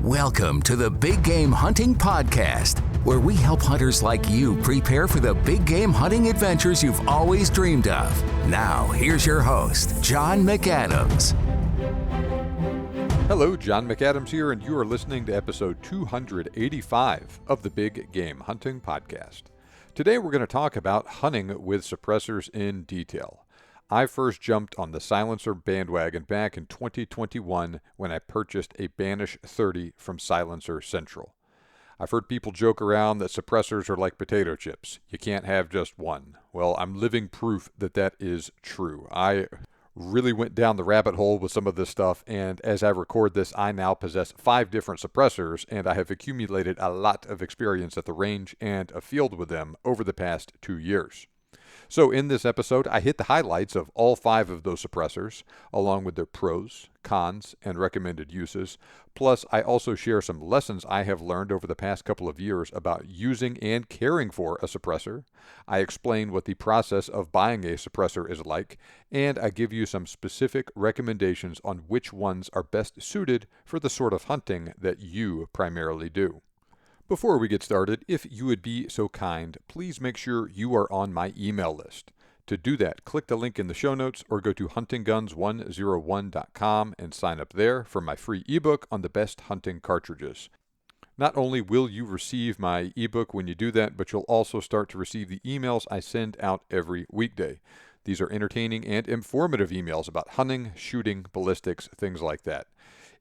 Welcome to the Big Game Hunting Podcast, where we help hunters like you prepare for the big game hunting adventures you've always dreamed of. Now, here's your host, John McAdams. Hello, John McAdams here, and you are listening to episode 285 of the Big Game Hunting Podcast. Today we're going to talk about hunting with suppressors in detail. I first jumped on the silencer bandwagon back in 2021 when I purchased a Banish 30 from Silencer Central. I've heard people joke around that suppressors are like potato chips. You can't have just one. Well, I'm living proof that that is true. I really went down the rabbit hole with some of this stuff, and as I record this, I now possess 5 different suppressors, and I have accumulated a lot of experience at the range and afield with them over the past 2 years. So in this episode, I hit the highlights of all 5 of those suppressors, along with their pros, cons, and recommended uses. Plus, I also share some lessons I have learned over the past couple of years about using and caring for a suppressor. I explain what the process of buying a suppressor is like, and I give you some specific recommendations on which ones are best suited for the sort of hunting that you primarily do. Before we get started, if you would be so kind, please make sure you are on my email list. To do that, click the link in the show notes or go to huntingguns101.com and sign up there for my free ebook on the best hunting cartridges. Not only will you receive my ebook when you do that, but you'll also start to receive the emails I send out every weekday. These are entertaining and informative emails about hunting, shooting, ballistics, things like that.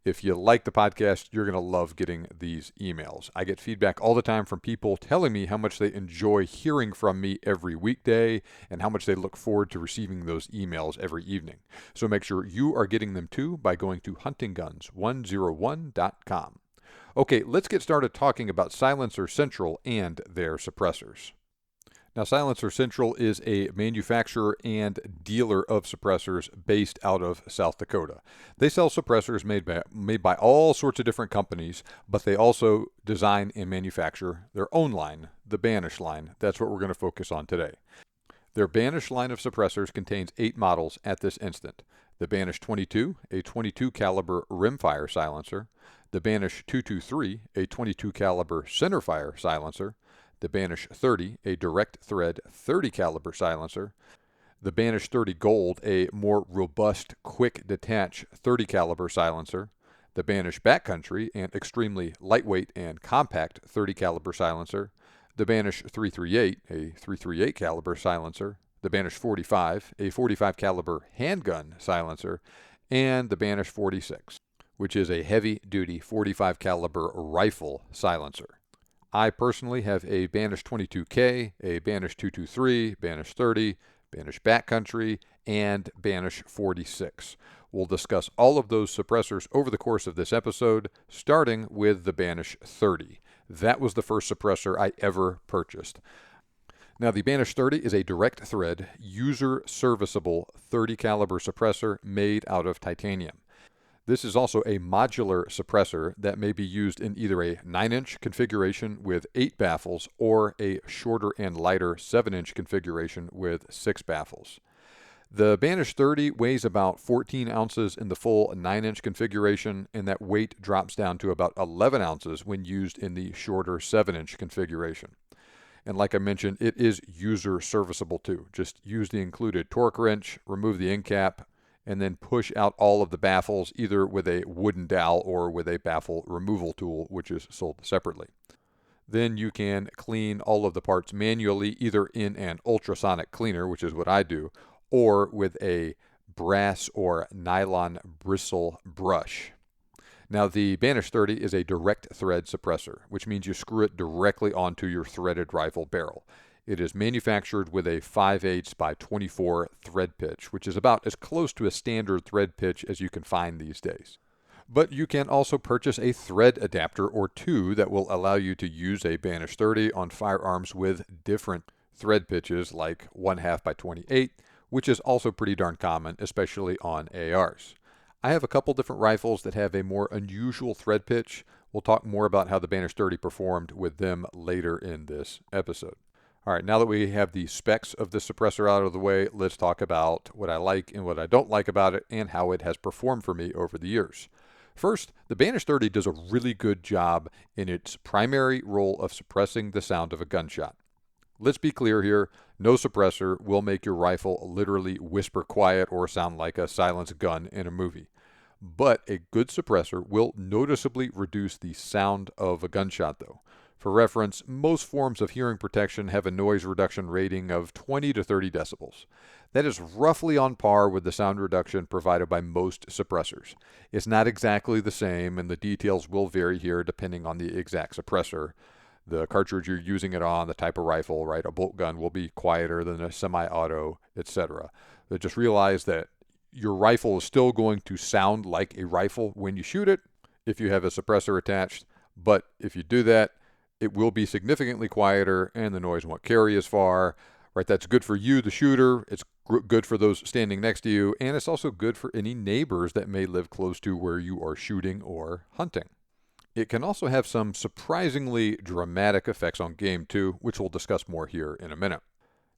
If you like the podcast, you're going to love getting these emails. I get feedback all the time from people telling me how much they enjoy hearing from me every weekday and how much they look forward to receiving those emails every evening. So make sure you are getting them too by going to huntingguns101.com. Okay, let's get started talking about Silencer Central and their suppressors. Now, Silencer Central is a manufacturer and dealer of suppressors based out of South Dakota. They sell suppressors made by all sorts of different companies, but they also design and manufacture their own line, the Banish line. That's what we're going to focus on today. Their Banish line of suppressors contains 8 models at this instant. The Banish 22, a 22 caliber rimfire silencer. The Banish 223, a 22 caliber centerfire silencer. The Banish 30, a direct thread 30 caliber silencer. The Banish 30 Gold, a more robust, quick detach 30 caliber silencer. The Banish Backcountry, an extremely lightweight and compact 30 caliber silencer. The Banish 338, a 338 caliber silencer. The Banish 45, a 45 caliber handgun silencer. And the Banish 46, which is a heavy-duty 45 caliber rifle silencer. I personally have a Banish 22K, a Banish 223, Banish 30, Banish Backcountry, and Banish 46. We'll discuss all of those suppressors over the course of this episode, starting with the Banish 30. That was the first suppressor I ever purchased. Now, the Banish 30 is a direct thread, user-serviceable 30 caliber suppressor made out of titanium. This is also a modular suppressor that may be used in either a 9-inch configuration with 8 baffles or a shorter and lighter 7-inch configuration with 6 baffles. The Banish 30 weighs about 14 ounces in the full 9-inch configuration, and that weight drops down to about 11 ounces when used in the shorter 7-inch configuration. And like I mentioned, it is user serviceable too. Just use the included torque wrench, remove the end cap, and then push out all of the baffles either with a wooden dowel or with a baffle removal tool, which is sold separately. Then you can clean all of the parts manually, either in an ultrasonic cleaner, which is what I do, or with a brass or nylon bristle brush. Now, the Banish 30 is a direct thread suppressor, which means you screw it directly onto your threaded rifle barrel. It is manufactured with a 5/8 by 24 thread pitch, which is about as close to a standard thread pitch as you can find these days. But you can also purchase a thread adapter or 2 that will allow you to use a Banish 30 on firearms with different thread pitches, like 1/2 by 28, which is also pretty darn common, especially on ARs. I have a couple different rifles that have a more unusual thread pitch. We'll talk more about how the Banish 30 performed with them later in this episode. All right, now that we have the specs of the suppressor out of the way, let's talk about what I like and what I don't like about it and how it has performed for me over the years. First, the Banish 30 does a really good job in its primary role of suppressing the sound of a gunshot. Let's be clear here, no suppressor will make your rifle literally whisper quiet or sound like a silenced gun in a movie. But a good suppressor will noticeably reduce the sound of a gunshot, though. For reference, most forms of hearing protection have a noise reduction rating of 20 to 30 decibels. That is roughly on par with the sound reduction provided by most suppressors. It's not exactly the same, and the details will vary here depending on the exact suppressor. The cartridge you're using it on, the type of rifle, right? A bolt gun will be quieter than a semi-auto, etc. But just realize that your rifle is still going to sound like a rifle when you shoot it if you have a suppressor attached. But if you do that, it will be significantly quieter and the noise won't carry as far, right? That's good for you, the shooter. It's good for those standing next to you. And it's also good for any neighbors that may live close to where you are shooting or hunting. It can also have some surprisingly dramatic effects on game too, which we'll discuss more here in a minute.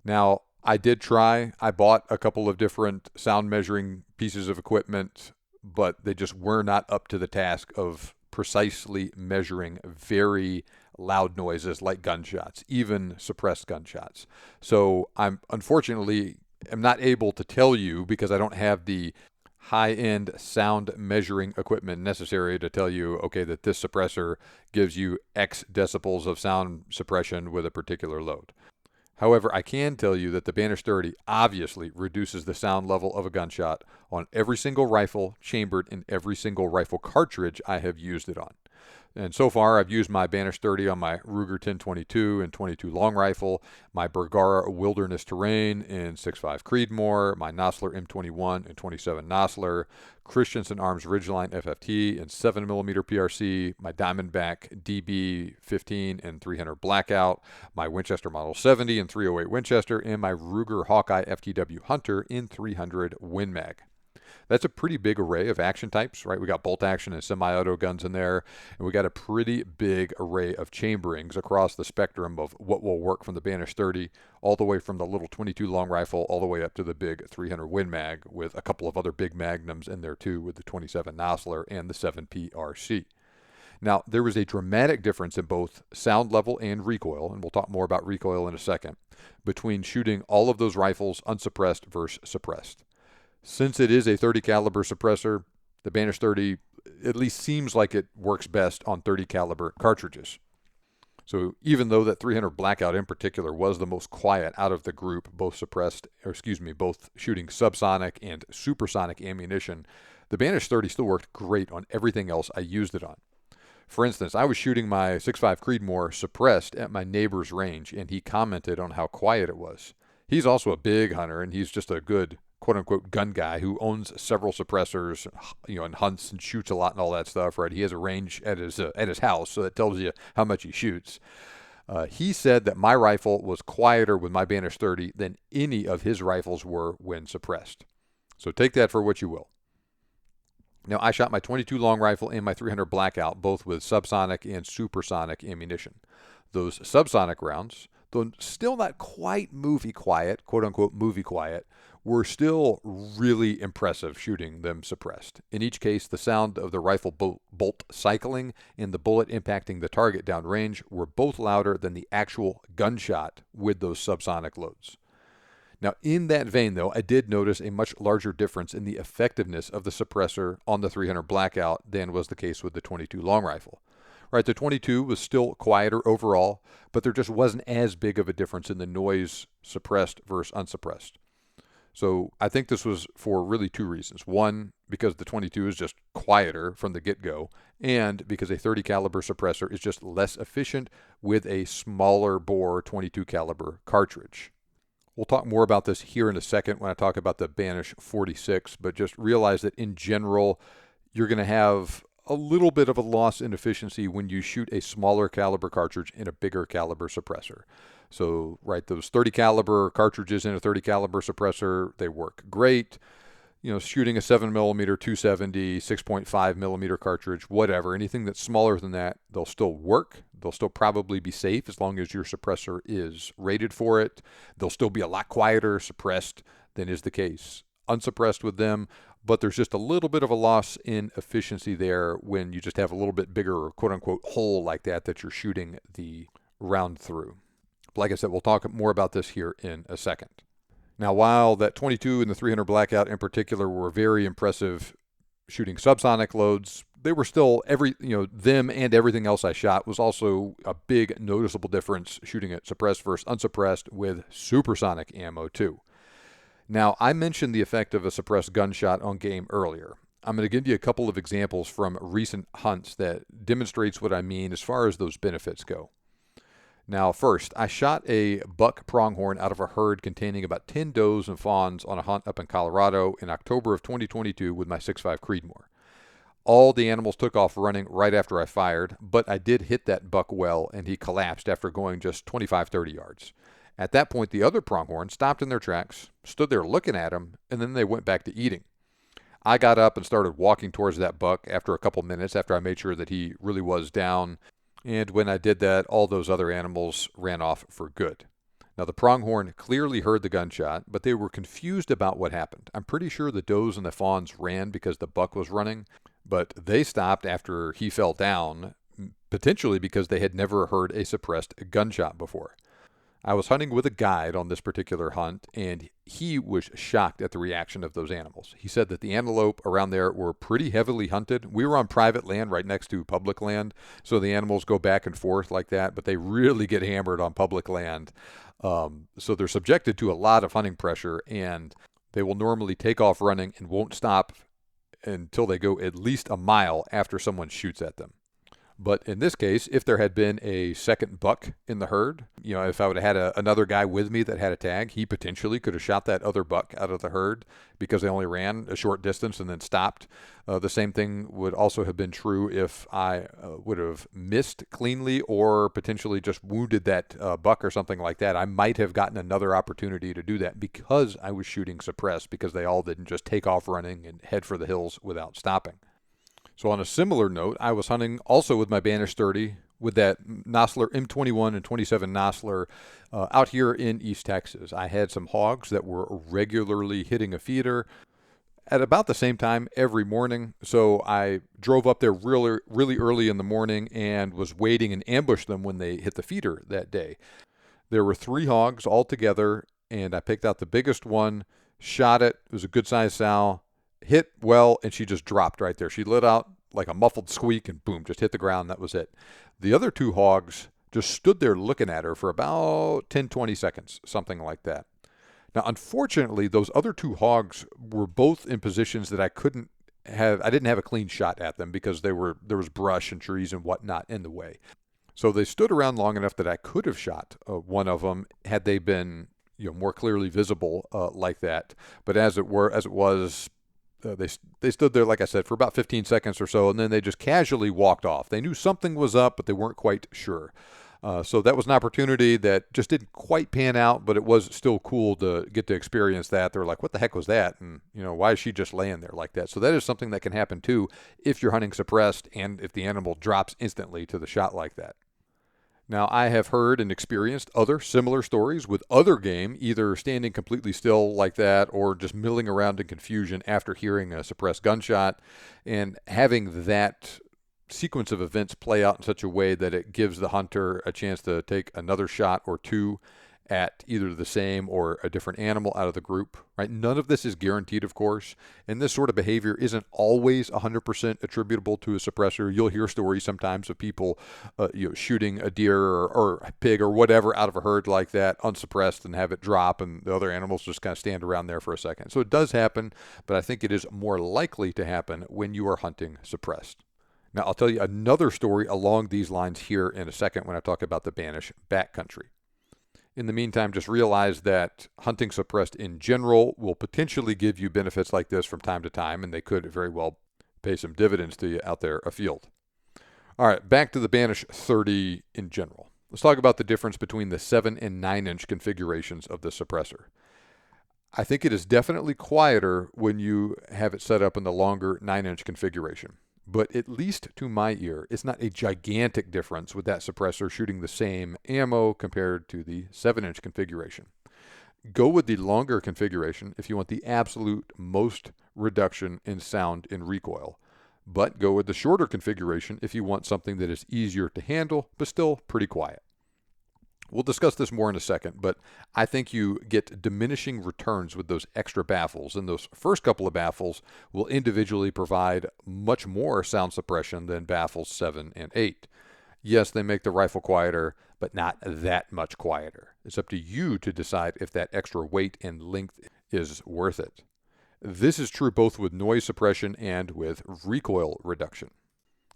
Now, I bought a couple of different sound measuring pieces of equipment, but they just were not up to the task of precisely measuring very loud noises like gunshots, even suppressed gunshots. So I'm unfortunately not able to tell you because I don't have the high-end sound measuring equipment necessary to tell you, okay, that this suppressor gives you X decibels of sound suppression with a particular load. However, I can tell you that the Banish 30 obviously reduces the sound level of a gunshot on every single rifle chambered in every single rifle cartridge I have used it on. And so far, I've used my Banish 30 on my Ruger 1022 and 22 long rifle, my Bergara Wilderness Terrain in 6.5 Creedmoor, my Nosler M21 and 27 Nosler, Christensen Arms Ridgeline FFT and 7mm PRC, my Diamondback DB15 and 300 Blackout, my Winchester Model 70 and 308 Winchester, and my Ruger Hawkeye FTW Hunter in 300 Win Mag. That's a pretty big array of action types, right? We got bolt action and semi-auto guns in there, and we got a pretty big array of chamberings across the spectrum of what will work from the Banish 30, all the way from the little 22 long rifle, all the way up to the big 300 Win Mag, with a couple of other big magnums in there too, with the 27 Nosler and the 7 PRC. Now, there was a dramatic difference in both sound level and recoil, and we'll talk more about recoil in a second, between shooting all of those rifles unsuppressed versus suppressed. Since it is a 30 caliber suppressor, the Banish 30 at least seems like it works best on 30 caliber cartridges. So even though that 300 Blackout in particular was the most quiet out of the group, both shooting subsonic and supersonic ammunition, the Banish 30 still worked great on everything else I used it on. For instance, I was shooting my 6.5 Creedmoor suppressed at my neighbor's range, and he commented on how quiet it was. He's also a big hunter, and he's just a good quote-unquote gun guy who owns several suppressors, and hunts and shoots a lot and all that stuff, right? He has a range at his house, so that tells you how much he shoots. He said that my rifle was quieter with my Banish 30 than any of his rifles were when suppressed. So take that for what you will. Now, I shot my 22 long rifle and my 300 Blackout, both with subsonic and supersonic ammunition. Those subsonic rounds, though still not quite movie quiet, quote-unquote movie quiet, were still really impressive shooting them suppressed. In each case, the sound of the rifle bolt cycling and the bullet impacting the target downrange were both louder than the actual gunshot with those subsonic loads. Now, in that vein, though, I did notice a much larger difference in the effectiveness of the suppressor on the 300 Blackout than was the case with the 22 long rifle. Right, the 22 was still quieter overall, but there just wasn't as big of a difference in the noise suppressed versus unsuppressed. So I think this was for really two reasons. One, because the 22 is just quieter from the get-go, and because a 30 caliber suppressor is just less efficient with a smaller bore 22 caliber cartridge. We'll talk more about this here in a second when I talk about the Banish 46, but just realize that in general, you're going to have a little bit of a loss in efficiency when you shoot a smaller caliber cartridge in a bigger caliber suppressor. So, right, those 30 caliber cartridges in a 30 caliber suppressor, they work great. Shooting a 7mm 270, 6.5mm cartridge, whatever, anything that's smaller than that, they'll still work. They'll still probably be safe as long as your suppressor is rated for it. They'll still be a lot quieter suppressed than is the case unsuppressed with them, but there's just a little bit of a loss in efficiency there when you just have a little bit bigger quote-unquote hole like that you're shooting the round through. Like I said, we'll talk more about this here in a second. Now, while that 22 and the 300 Blackout in particular were very impressive shooting subsonic loads, they were still them and everything else I shot was also a big noticeable difference shooting it suppressed versus unsuppressed with supersonic ammo too. Now, I mentioned the effect of a suppressed gunshot on game earlier. I'm going to give you a couple of examples from recent hunts that demonstrates what I mean as far as those benefits go. Now, first, I shot a buck pronghorn out of a herd containing about 10 does and fawns on a hunt up in Colorado in October of 2022 with my 6.5 Creedmoor. All the animals took off running right after I fired, but I did hit that buck well, and he collapsed after going just 25-30 yards. At that point, the other pronghorn stopped in their tracks, stood there looking at him, and then they went back to eating. I got up and started walking towards that buck after a couple minutes after I made sure that he really was down. And when I did that, all those other animals ran off for good. Now, the pronghorn clearly heard the gunshot, but they were confused about what happened. I'm pretty sure the does and the fawns ran because the buck was running, but they stopped after he fell down, potentially because they had never heard a suppressed gunshot before. I was hunting with a guide on this particular hunt, and he was shocked at the reaction of those animals. He said that the antelope around there were pretty heavily hunted. We were on private land right next to public land, so the animals go back and forth like that, but they really get hammered on public land. So they're subjected to a lot of hunting pressure, and they will normally take off running and won't stop until they go at least a mile after someone shoots at them. But in this case, if there had been a second buck in the herd, if I would have had another guy with me that had a tag, he potentially could have shot that other buck out of the herd because they only ran a short distance and then stopped. The same thing would also have been true if I would have missed cleanly or potentially just wounded that buck or something like that. I might have gotten another opportunity to do that because I was shooting suppressed, because they all didn't just take off running and head for the hills without stopping. So on a similar note, I was hunting also with my Banish 30 with that Nosler M21 and 27 Nosler out here in East Texas. I had some hogs that were regularly hitting a feeder at about the same time every morning. So I drove up there really early in the morning and was waiting and ambushed them when they hit the feeder that day. There were 3 hogs all together, and I picked out the biggest one, shot it. It was a good sized sow. Hit well, and she just dropped right there. She let out like a muffled squeak and boom, just hit the ground. That was it. The other 2 hogs just stood there looking at her for about 10-20 seconds, something like that. Now, unfortunately, those other 2 hogs were both in positions that I didn't have a clean shot at them because there was brush and trees and whatnot in the way. So they stood around long enough that I could have shot one of them had they been more clearly visible like that. But as it was, they stood there, like I said, for about 15 seconds or so, and then they just casually walked off. They knew something was up, but they weren't quite sure. So that was an opportunity that just didn't quite pan out, but it was still cool to get to experience that. They were like, what the heck was that? And, why is she just laying there like that? So that is something that can happen, too, if you're hunting suppressed and if the animal drops instantly to the shot like that. Now, I have heard and experienced other similar stories with other game, either standing completely still like that or just milling around in confusion after hearing a suppressed gunshot, and having that sequence of events play out in such a way that it gives the hunter a chance to take another shot or 2 at either the same or a different animal out of the group, right? None of this is guaranteed, of course, and this sort of behavior isn't always 100% attributable to a suppressor. You'll hear stories sometimes of people shooting a deer or a pig or whatever out of a herd like that, unsuppressed, and have it drop, and the other animals just kind of stand around there for a second. So it does happen, but I think it is more likely to happen when you are hunting suppressed. Now, I'll tell you another story along these lines here in a second when I talk about the Banish backcountry. In the meantime, just realize that hunting suppressed in general will potentially give you benefits like this from time to time, and they could very well pay some dividends to you out there afield. All right, back to the Banish 30 in general. Let's talk about the difference between the 7 and 9-inch configurations of the suppressor. I think it is definitely quieter when you have it set up in the longer 9-inch configuration. But at least to my ear, it's not a gigantic difference with that suppressor shooting the same ammo compared to the 7-inch configuration. Go with the longer configuration if you want the absolute most reduction in sound in recoil, but go with the shorter configuration if you want something that is easier to handle but still pretty quiet. We'll discuss this more in a second, but I think you get diminishing returns with those extra baffles, and those first couple of baffles will individually provide much more sound suppression than baffles 7 and 8. Yes, they make the rifle quieter, but not that much quieter. It's up to you to decide if that extra weight and length is worth it. This is true both with noise suppression and with recoil reduction.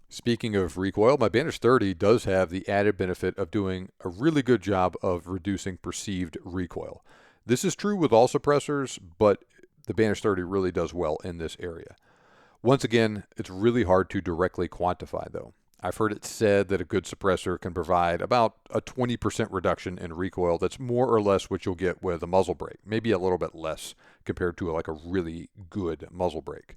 Speaking of recoil, my Banish 30 does have the added benefit of doing a really good job of reducing perceived recoil. This is true with all suppressors, but the Banish 30 really does well in this area. Once again, it's really hard to directly quantify though. I've heard it said that a good suppressor can provide about a 20% reduction in recoil. That's more or less what you'll get with a muzzle brake, maybe a little bit less compared to like a really good muzzle brake.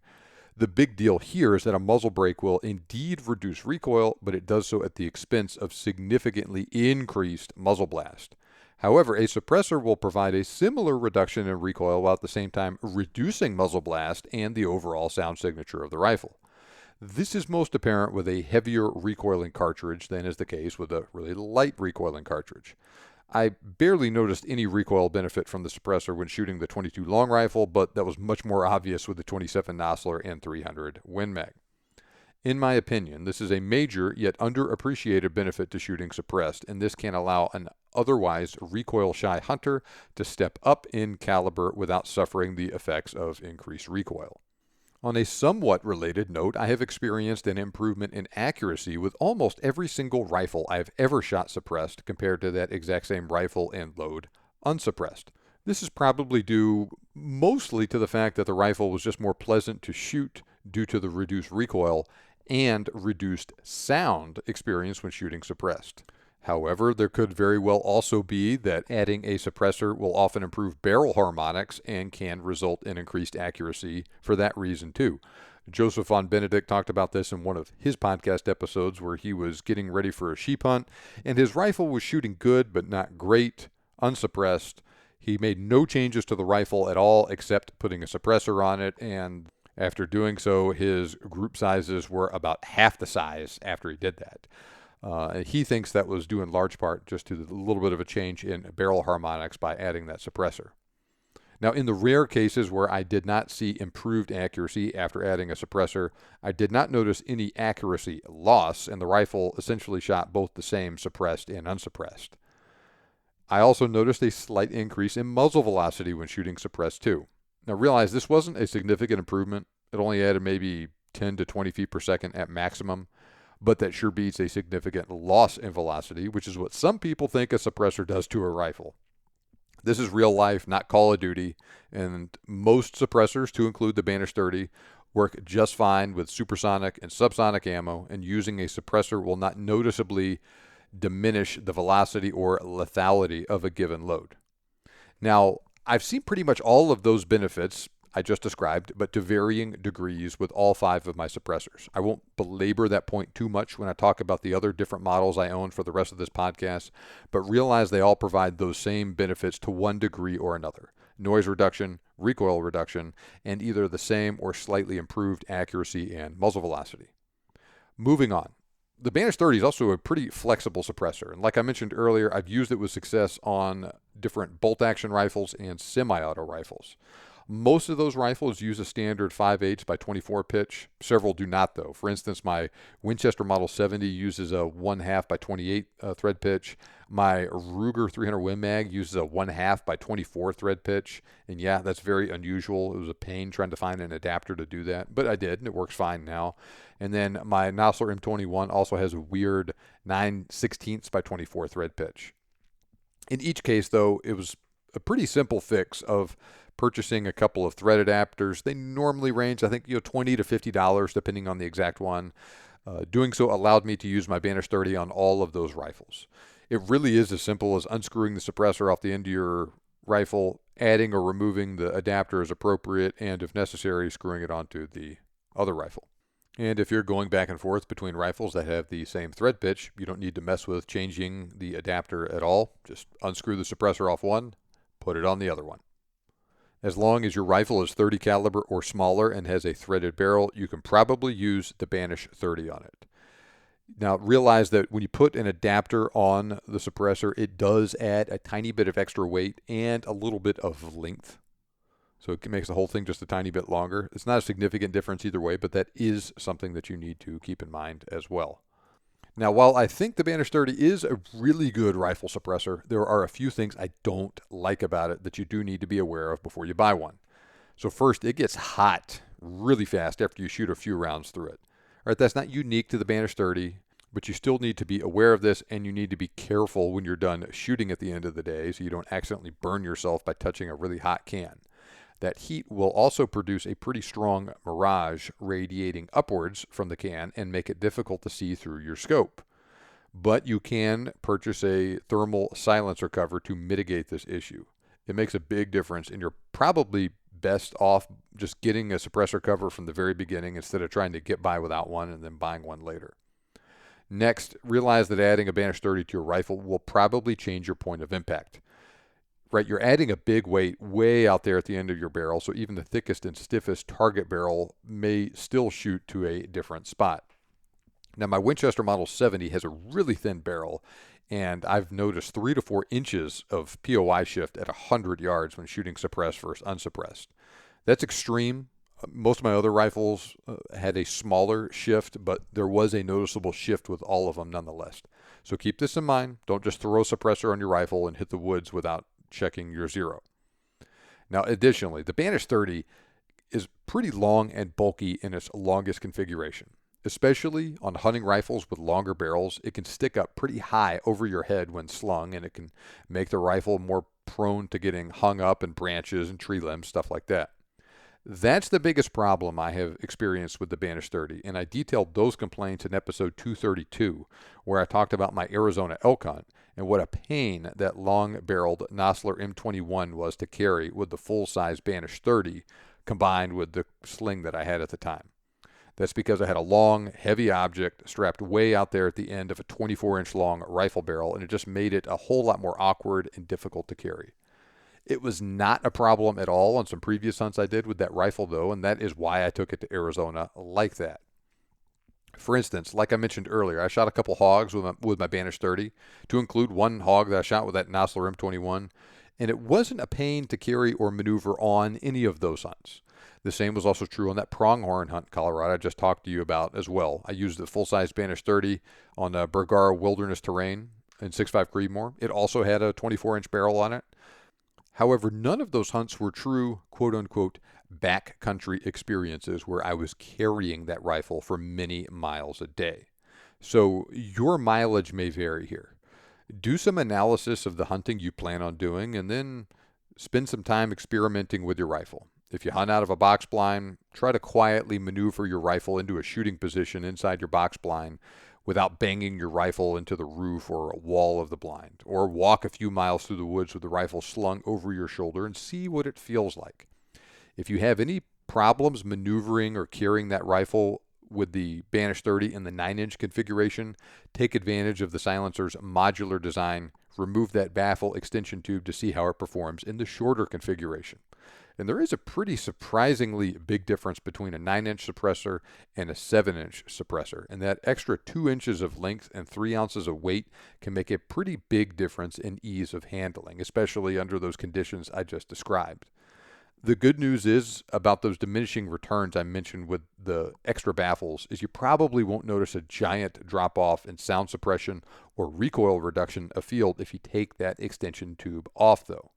The big deal here is that a muzzle brake will indeed reduce recoil, but it does so at the expense of significantly increased muzzle blast. However, a suppressor will provide a similar reduction in recoil while at the same time reducing muzzle blast and the overall sound signature of the rifle. This is most apparent with a heavier recoiling cartridge than is the case with a really light recoiling cartridge. I barely noticed any recoil benefit from the suppressor when shooting the 22 long rifle, but that was much more obvious with the 27 Nosler and 300 Win Mag. In my opinion, this is a major yet underappreciated benefit to shooting suppressed, and this can allow an otherwise recoil-shy hunter to step up in caliber without suffering the effects of increased recoil. On a somewhat related note, I have experienced an improvement in accuracy with almost every single rifle I've ever shot suppressed compared to that exact same rifle and load unsuppressed. This is probably due mostly to the fact that the rifle was just more pleasant to shoot due to the reduced recoil and reduced sound experience when shooting suppressed. However, there could very well also be that adding a suppressor will often improve barrel harmonics and can result in increased accuracy for that reason too. Joseph von Benedict talked about this in one of his podcast episodes where he was getting ready for a sheep hunt, and his rifle was shooting good but not great, unsuppressed. He made no changes to the rifle at all except putting a suppressor on it, and after doing so, his group sizes were about half the size after he did that. He thinks that was due in large part just to a little bit of a change in barrel harmonics by adding that suppressor. Now, in the rare cases where I did not see improved accuracy after adding a suppressor, I did not notice any accuracy loss, and the rifle essentially shot both the same suppressed and unsuppressed. I also noticed a slight increase in muzzle velocity when shooting suppressed too. Now, realize this wasn't a significant improvement. It only added maybe 10 to 20 feet per second at maximum. But that sure beats a significant loss in velocity, which is what some people think a suppressor does to a rifle. This is real life, not Call of Duty, and most suppressors, to include the Banish 30, work just fine with supersonic and subsonic ammo, and using a suppressor will not noticeably diminish the velocity or lethality of a given load. Now, I've seen pretty much all of those benefits I just described, but to varying degrees with all 5 of my suppressors. I won't belabor that point too much when I talk about the other different models I own for the rest of this podcast, but realize they all provide those same benefits to one degree or another. Noise reduction, recoil reduction, and either the same or slightly improved accuracy and muzzle velocity. Moving on. The Banish 30 is also a pretty flexible suppressor, and like I mentioned earlier, I've used it with success on different bolt-action rifles and semi-auto rifles. Most of those rifles use a standard 5/8 by 24 pitch. Several do not, though. For instance, my Winchester Model 70 uses a 1/2 by 28 thread pitch. My Ruger 300 Win Mag uses a 1/2 by 24 thread pitch. And yeah, that's very unusual. It was a pain trying to find an adapter to do that, but I did, and it works fine now. And then my Nosler M21 also has a weird 9/16 by 24 thread pitch. In each case, though, it was a pretty simple fix of purchasing a couple of thread adapters. They normally range, I think, $20 to $50, depending on the exact one. Doing so allowed me to use my Banish 30 on all of those rifles. It really is as simple as unscrewing the suppressor off the end of your rifle, adding or removing the adapter as appropriate, and if necessary, screwing it onto the other rifle. And if you're going back and forth between rifles that have the same thread pitch, you don't need to mess with changing the adapter at all. Just unscrew the suppressor off one, put it on the other one. As long as your rifle is .30 caliber or smaller and has a threaded barrel, you can probably use the Banish 30 on it. Now, realize that when you put an adapter on the suppressor, it does add a tiny bit of extra weight and a little bit of length. So it makes the whole thing just a tiny bit longer. It's not a significant difference either way, but that is something that you need to keep in mind as well. Now, while I think the Banish 30 is a really good rifle suppressor, there are a few things I don't like about it that you do need to be aware of before you buy one. So first, it gets hot really fast after you shoot a few rounds through it. All right, that's not unique to the Banish 30, but you still need to be aware of this, and you need to be careful when you're done shooting at the end of the day so you don't accidentally burn yourself by touching a really hot can. That heat will also produce a pretty strong mirage radiating upwards from the can and make it difficult to see through your scope. But you can purchase a thermal silencer cover to mitigate this issue. It makes a big difference, and you're probably best off just getting a suppressor cover from the very beginning instead of trying to get by without one and then buying one later. Next, realize that adding a Banish 30 to your rifle will probably change your point of impact. Right, you're adding a big weight way out there at the end of your barrel, so even the thickest and stiffest target barrel may still shoot to a different spot. Now, my Winchester Model 70 has a really thin barrel, and I've noticed 3 to 4 inches of POI shift at 100 yards when shooting suppressed versus unsuppressed. That's extreme. Most of my other rifles had a smaller shift, but there was a noticeable shift with all of them nonetheless. So keep this in mind. Don't just throw a suppressor on your rifle and hit the woods without checking your zero. Now, additionally, the Banish 30 is pretty long and bulky in its longest configuration. Especially on hunting rifles with longer barrels, it can stick up pretty high over your head when slung, and it can make the rifle more prone to getting hung up in branches and tree limbs, stuff like that. That's the biggest problem I have experienced with the Banish 30, and I detailed those complaints in episode 232, where I talked about my Arizona elk hunt and what a pain that long-barreled Nosler M21 was to carry with the full-size Banish 30 combined with the sling that I had at the time. That's because I had a long, heavy object strapped way out there at the end of a 24-inch long rifle barrel, and it just made it a whole lot more awkward and difficult to carry. It was not a problem at all on some previous hunts I did with that rifle, though, and that is why I took it to Arizona like that. For instance, like I mentioned earlier, I shot a couple hogs with my Banish 30, to include one hog that I shot with that Nosler M21, and it wasn't a pain to carry or maneuver on any of those hunts. The same was also true on that pronghorn hunt in Colorado I just talked to you about as well. I used the full-size Banish 30 on a Bergara wilderness terrain in 6.5 Creedmoor. It also had a 24-inch barrel on it. However, none of those hunts were true, quote-unquote, backcountry experiences where I was carrying that rifle for many miles a day. So your mileage may vary here. Do some analysis of the hunting you plan on doing, and then spend some time experimenting with your rifle. If you hunt out of a box blind, try to quietly maneuver your rifle into a shooting position inside your box blind without banging your rifle into the roof or a wall of the blind. Or walk a few miles through the woods with the rifle slung over your shoulder and see what it feels like. If you have any problems maneuvering or carrying that rifle with the Banish 30 in the 9-inch configuration, take advantage of the silencer's modular design, remove that baffle extension tube to see how it performs in the shorter configuration. And there is a pretty surprisingly big difference between a 9-inch suppressor and a 7-inch suppressor. And that extra 2 inches of length and 3 ounces of weight can make a pretty big difference in ease of handling, especially under those conditions I just described. The good news is about those diminishing returns I mentioned with the extra baffles is you probably won't notice a giant drop-off in sound suppression or recoil reduction afield if you take that extension tube off, though.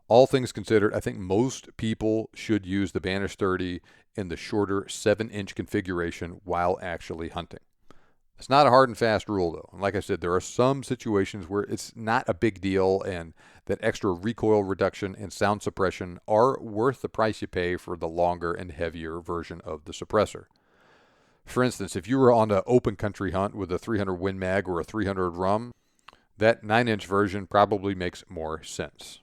All things considered, I think most people should use the Banish 30 in the shorter 7-inch configuration while actually hunting. It's not a hard and fast rule, though. And like I said, there are some situations where it's not a big deal, and that extra recoil reduction and sound suppression are worth the price you pay for the longer and heavier version of the suppressor. For instance, if you were on an open country hunt with a 300 Win Mag or a 300 Rum, that 9-inch version probably makes more sense.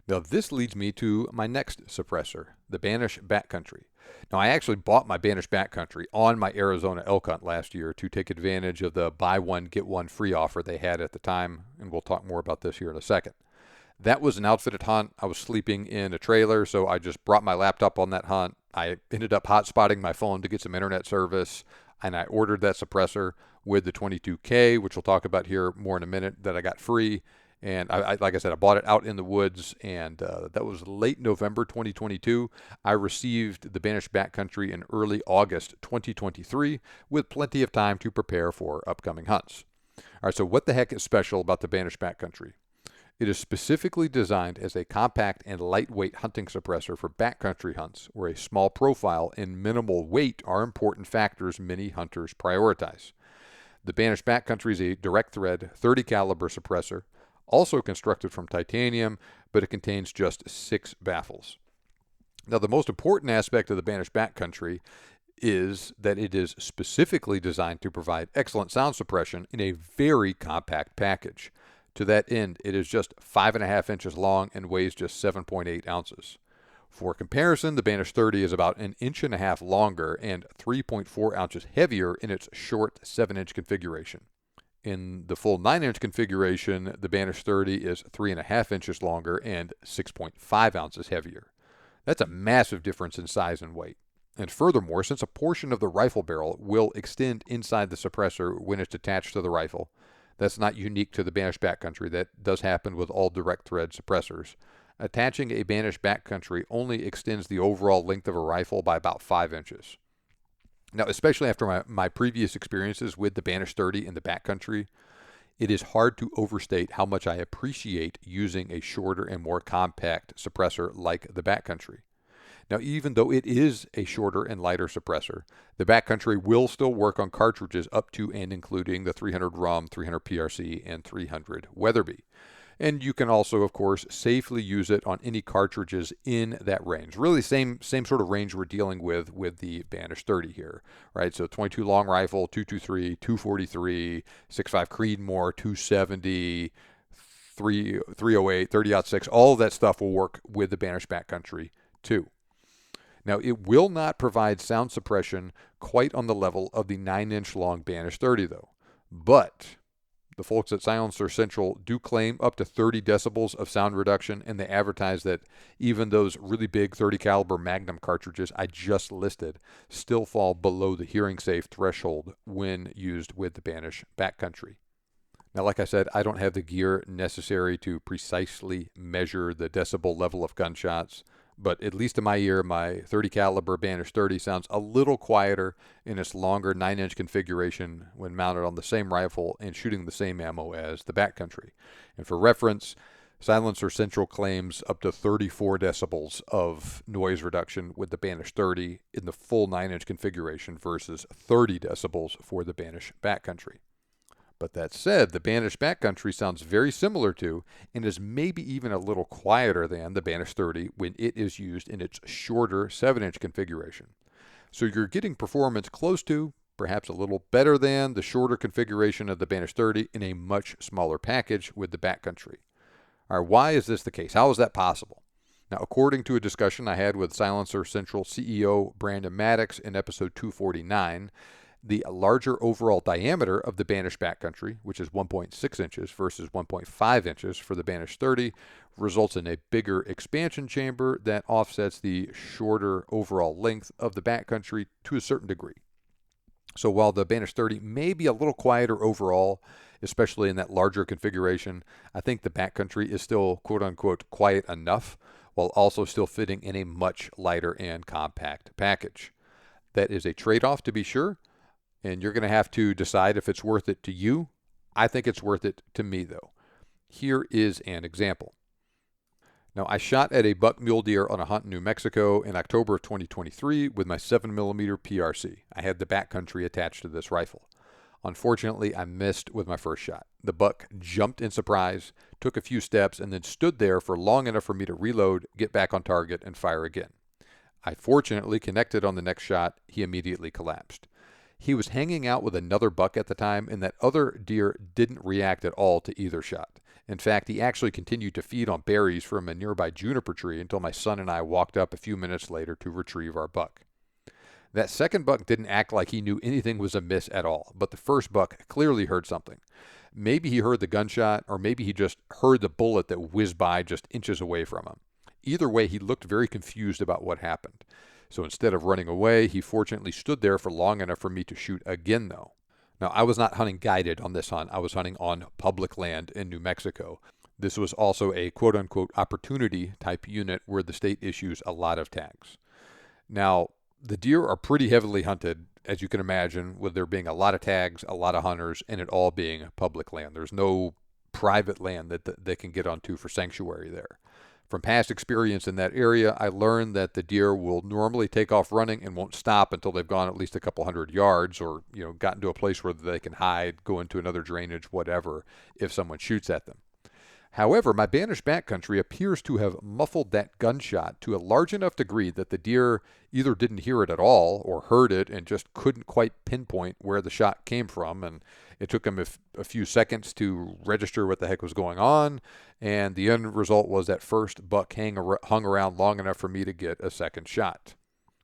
Now, this leads me to my next suppressor, the Banish Backcountry. Now, I actually bought my Banish Backcountry on my Arizona elk hunt last year to take advantage of the buy one, get one free offer they had at the time, and we'll talk more about this here in a second. That was an outfitted hunt. I was sleeping in a trailer, so I just brought my laptop on that hunt. I ended up hotspotting my phone to get some internet service, and I ordered that suppressor with the 22K, which we'll talk about here more in a minute, that I got free. And like I said, I bought it out in the woods, and that was late November 2022. I received the Banish backcountry in early August 2023 with plenty of time to prepare for upcoming hunts. All right, so what the heck is special about the Banish backcountry? It is specifically designed as a compact and lightweight hunting suppressor for backcountry hunts, where a small profile and minimal weight are important factors many hunters prioritize. The Banish backcountry is a direct thread 30 caliber suppressor, also constructed from titanium, but it contains just 6 baffles. Now, the most important aspect of the Banish backcountry is that it is specifically designed to provide excellent sound suppression in a very compact package. To that end, it is just 5.5 inches long and weighs just 7.8 ounces. For comparison, the Banish 30 is about 1.5 inches longer and 3.4 ounces heavier in its short 7-inch configuration. In the full 9-inch configuration, the Banish 30 is 3.5 inches longer and 6.5 ounces heavier. That's a massive difference in size and weight. And furthermore, since a portion of the rifle barrel will extend inside the suppressor when it's attached to the rifle, that's not unique to the Banish backcountry. That does happen with all direct thread suppressors. Attaching a Banish backcountry only extends the overall length of a rifle by about 5 inches. Now, especially after my previous experiences with the Banish 30 in the backcountry, it is hard to overstate how much I appreciate using a shorter and more compact suppressor like the backcountry. Now, even though it is a shorter and lighter suppressor, the backcountry will still work on cartridges up to and including the 300 RUM, 300 PRC, and 300 Weatherby. And you can also, of course, safely use it on any cartridges in that range. Really same sort of range we're dealing with the Banish 30 here, right? So 22 long rifle, 223, 243, 6.5 Creedmoor, 270, 308, 30-06, all of that stuff will work with the Banish backcountry too. Now, it will not provide sound suppression quite on the level of the 9-inch long Banish 30, though. But the folks at Silencer Central do claim up to 30 decibels of sound reduction, and they advertise that even those really big 30 caliber Magnum cartridges I just listed still fall below the hearing safe threshold when used with the Banish backcountry. Now, like I said, I don't have the gear necessary to precisely measure the decibel level of gunshots, but at least in my ear, my 30 caliber Banish 30 sounds a little quieter in its longer 9-inch configuration when mounted on the same rifle and shooting the same ammo as the backcountry. And for reference, Silencer Central claims up to 34 decibels of noise reduction with the Banish 30 in the full 9-inch configuration versus 30 decibels for the Banish backcountry. But that said, the Banish backcountry sounds very similar to, and is maybe even a little quieter than, the Banish 30 when it is used in its shorter 7-inch configuration. So you're getting performance close to, perhaps a little better than, the shorter configuration of the Banish 30 in a much smaller package with the backcountry. All right, why is this the case? How is that possible? Now, according to a discussion I had with Silencer Central CEO Brandon Maddox in episode 249, the larger overall diameter of the Banish backcountry, which is 1.6 inches versus 1.5 inches for the Banish 30, results in a bigger expansion chamber that offsets the shorter overall length of the backcountry to a certain degree. So while the Banish 30 may be a little quieter overall, especially in that larger configuration, I think the backcountry is still quote-unquote quiet enough while also still fitting in a much lighter and compact package. That is a trade-off, to be sure, and you're going to have to decide if it's worth it to you. I think it's worth it to me, though. Here is an example. Now, I shot at a buck mule deer on a hunt in New Mexico in October of 2023 with my 7mm PRC. I had the backcountry attached to this rifle. Unfortunately, I missed with my first shot. The buck jumped in surprise, took a few steps, and then stood there for long enough for me to reload, get back on target, and fire again. I fortunately connected on the next shot. He immediately collapsed. He was hanging out with another buck at the time, and that other deer didn't react at all to either shot. In fact, he actually continued to feed on berries from a nearby juniper tree until my son and I walked up a few minutes later to retrieve our buck. That second buck didn't act like he knew anything was amiss at all, but the first buck clearly heard something. Maybe he heard the gunshot, or maybe he just heard the bullet that whizzed by just inches away from him. Either way, he looked very confused about what happened. So instead of running away, he fortunately stood there for long enough for me to shoot again, though. Now, I was not hunting guided on this hunt. I was hunting on public land in New Mexico. This was also a quote-unquote opportunity type unit where the state issues a lot of tags. Now, the deer are pretty heavily hunted, as you can imagine, with there being a lot of tags, a lot of hunters, and it all being public land. There's no private land that they can get onto for sanctuary there. From past experience in that area, I learned that the deer will normally take off running and won't stop until they've gone at least a couple hundred yards, or gotten to a place where they can hide, go into another drainage, whatever, if someone shoots at them. However, my Banish backcountry appears to have muffled that gunshot to a large enough degree that the deer either didn't hear it at all or heard it and just couldn't quite pinpoint where the shot came from. And it took them a few seconds to register what the heck was going on. And the end result was that first buck hung around long enough for me to get a second shot.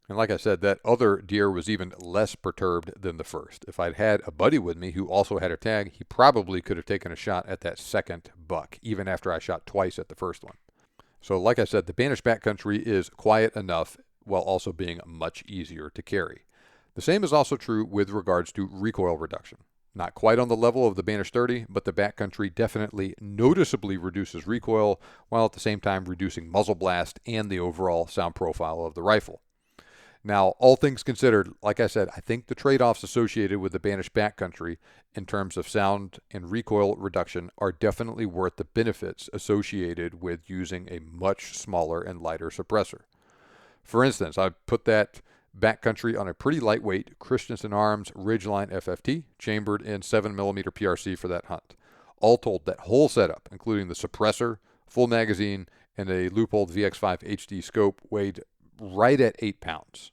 And like I said, that other deer was even less perturbed than the first. If I'd had a buddy with me who also had a tag, he probably could have taken a shot at that second buck, even after I shot twice at the first one. So like I said, the Banish backcountry is quiet enough while also being much easier to carry. The same is also true with regards to recoil reduction. Not quite on the level of the Banish 30, but the backcountry definitely noticeably reduces recoil, while at the same time reducing muzzle blast and the overall sound profile of the rifle. Now, all things considered, like I said, I think the trade-offs associated with the Banish backcountry in terms of sound and recoil reduction are definitely worth the benefits associated with using a much smaller and lighter suppressor. For instance, I put that backcountry on a pretty lightweight Christensen Arms Ridgeline FFT, chambered in 7mm PRC for that hunt. All told, that whole setup, including the suppressor, full magazine, and a Leupold VX5 HD scope, weighed right at 8 pounds.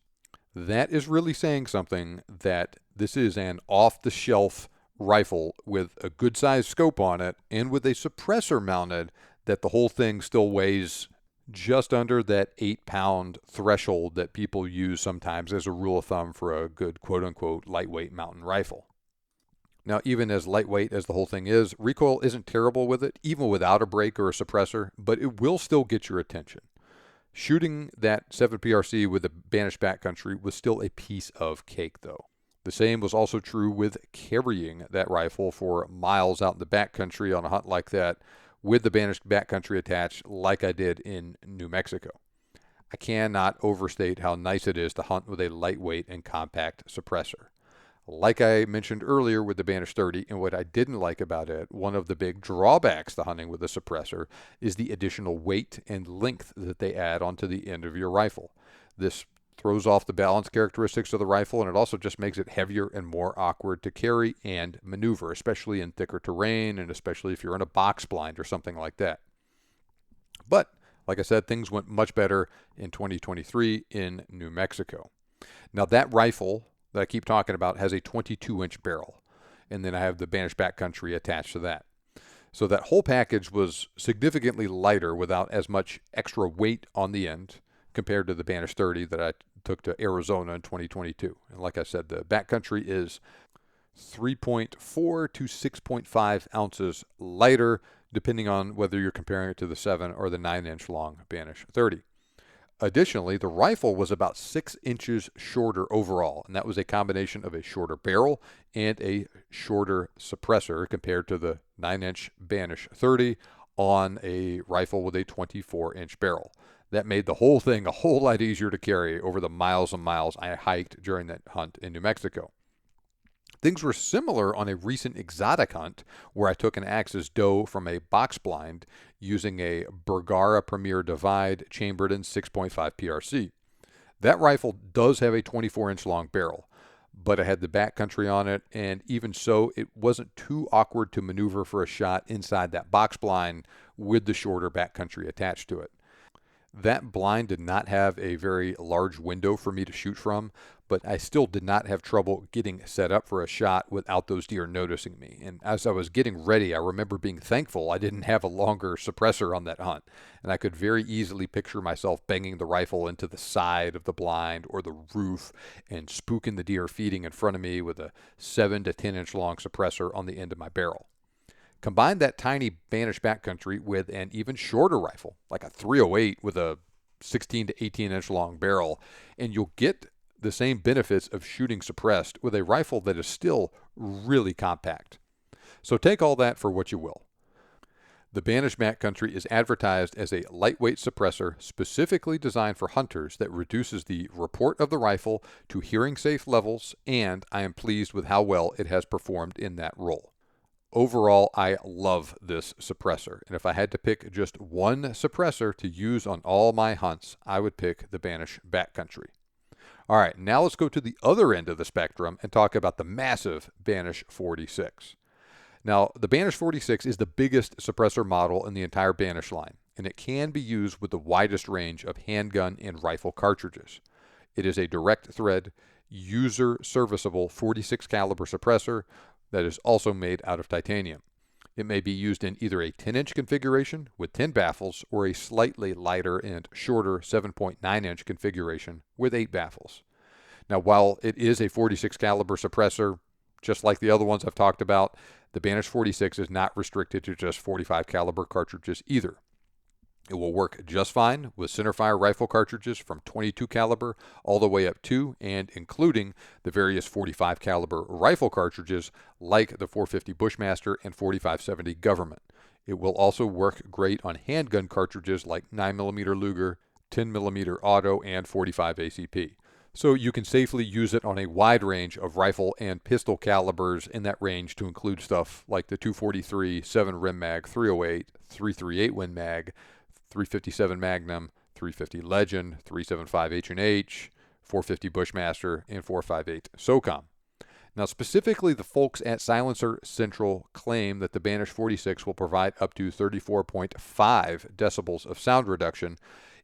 That is really saying something, that this is an off-the-shelf rifle with a good-sized scope on it and with a suppressor mounted, that the whole thing still weighs just under that 8-pound threshold that people use sometimes as a rule of thumb for a good quote-unquote lightweight mountain rifle. Now, even as lightweight as the whole thing is, recoil isn't terrible with it, even without a brake or a suppressor, but it will still get your attention. Shooting that 7PRC with the Banish backcountry was still a piece of cake, though. The same was also true with carrying that rifle for miles out in the backcountry on a hunt like that with the Banish backcountry attached, like I did in New Mexico. I cannot overstate how nice it is to hunt with a lightweight and compact suppressor. Like I mentioned earlier with the Banish 30, and what I didn't like about it, one of the big drawbacks to hunting with a suppressor is the additional weight and length that they add onto the end of your rifle. This throws off the balance characteristics of the rifle, and it also just makes it heavier and more awkward to carry and maneuver, especially in thicker terrain and especially if you're in a box blind or something like that. But, like I said, things went much better in 2023 in New Mexico. Now, that rifle that I keep talking about has a 22-inch barrel, and then I have the Banish backcountry attached to that. So that whole package was significantly lighter without as much extra weight on the end compared to the Banish 30 that I took to Arizona in 2022. And like I said, the backcountry is 3.4 to 6.5 ounces lighter, depending on whether you're comparing it to the 7 or the 9-inch long Banish 30. Additionally, the rifle was about 6 inches shorter overall, and that was a combination of a shorter barrel and a shorter suppressor compared to the 9-inch Banish 30 on a rifle with a 24-inch barrel. That made the whole thing a whole lot easier to carry over the miles and miles I hiked during that hunt in New Mexico. Things were similar on a recent exotic hunt where I took an Axis doe from a box blind using a Bergara Premier Divide chambered in 6.5 PRC. That rifle does have a 24-inch long barrel, but it had the backcountry on it, and even so, it wasn't too awkward to maneuver for a shot inside that box blind with the shorter backcountry attached to it. That blind did not have a very large window for me to shoot from, but I still did not have trouble getting set up for a shot without those deer noticing me. And as I was getting ready, I remember being thankful I didn't have a longer suppressor on that hunt. And I could very easily picture myself banging the rifle into the side of the blind or the roof and spooking the deer feeding in front of me with a 7 to 10 inch long suppressor on the end of my barrel. Combine that tiny Banish backcountry with an even shorter rifle, like a 308 with a 16 to 18 inch long barrel, and you'll get the same benefits of shooting suppressed with a rifle that is still really compact. So take all that for what you will. The Banish backcountry is advertised as a lightweight suppressor specifically designed for hunters that reduces the report of the rifle to hearing safe levels, and I am pleased with how well it has performed in that role. Overall, I love this suppressor, and if I had to pick just one suppressor to use on all my hunts, I would pick the Banish backcountry. All right, now let's go to the other end of the spectrum and talk about the massive Banish 46. Now, the Banish 46 is the biggest suppressor model in the entire Banish line, and it can be used with the widest range of handgun and rifle cartridges. It is a direct thread, user-serviceable 46 caliber suppressor that is also made out of titanium. It may be used in either a 10-inch configuration with 10 baffles or a slightly lighter and shorter 7.9-inch configuration with 8 baffles. Now, while it is a 46 caliber suppressor, just like the other ones I've talked about, the Banish 46 is not restricted to just 45 caliber cartridges either. It will work just fine with centerfire rifle cartridges from 22 caliber all the way up to and including the various 45 caliber rifle cartridges like the 450 Bushmaster and 4570 Government. It will also work great on handgun cartridges like 9mm Luger, 10mm Auto, and 45 ACP. So you can safely use it on a wide range of rifle and pistol calibers in that range to include stuff like the 243 7 Rim Mag, 308, 338 Win Mag, 357 Magnum, 350 Legend, 375 H&H, 450 Bushmaster, and 458 SOCOM. Now, specifically, the folks at Silencer Central claim that the Banish 46 will provide up to 34.5 decibels of sound reduction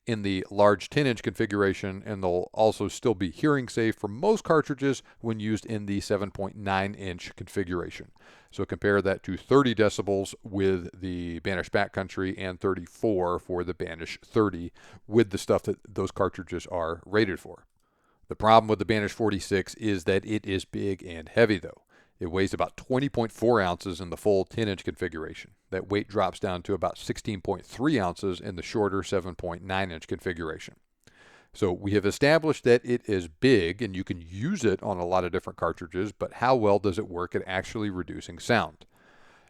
in the large 10-inch configuration, and they'll also still be hearing safe for most cartridges when used in the 7.9-inch configuration. So compare that to 30 decibels with the Banish backcountry and 34 for the Banish 30 with the stuff that those cartridges are rated for. The problem with the Banish 46 is that it is big and heavy, though. It weighs about 20.4 ounces in the full 10-inch configuration. That weight drops down to about 16.3 ounces in the shorter 7.9-inch configuration. So we have established that it is big and you can use it on a lot of different cartridges, but how well does it work at actually reducing sound?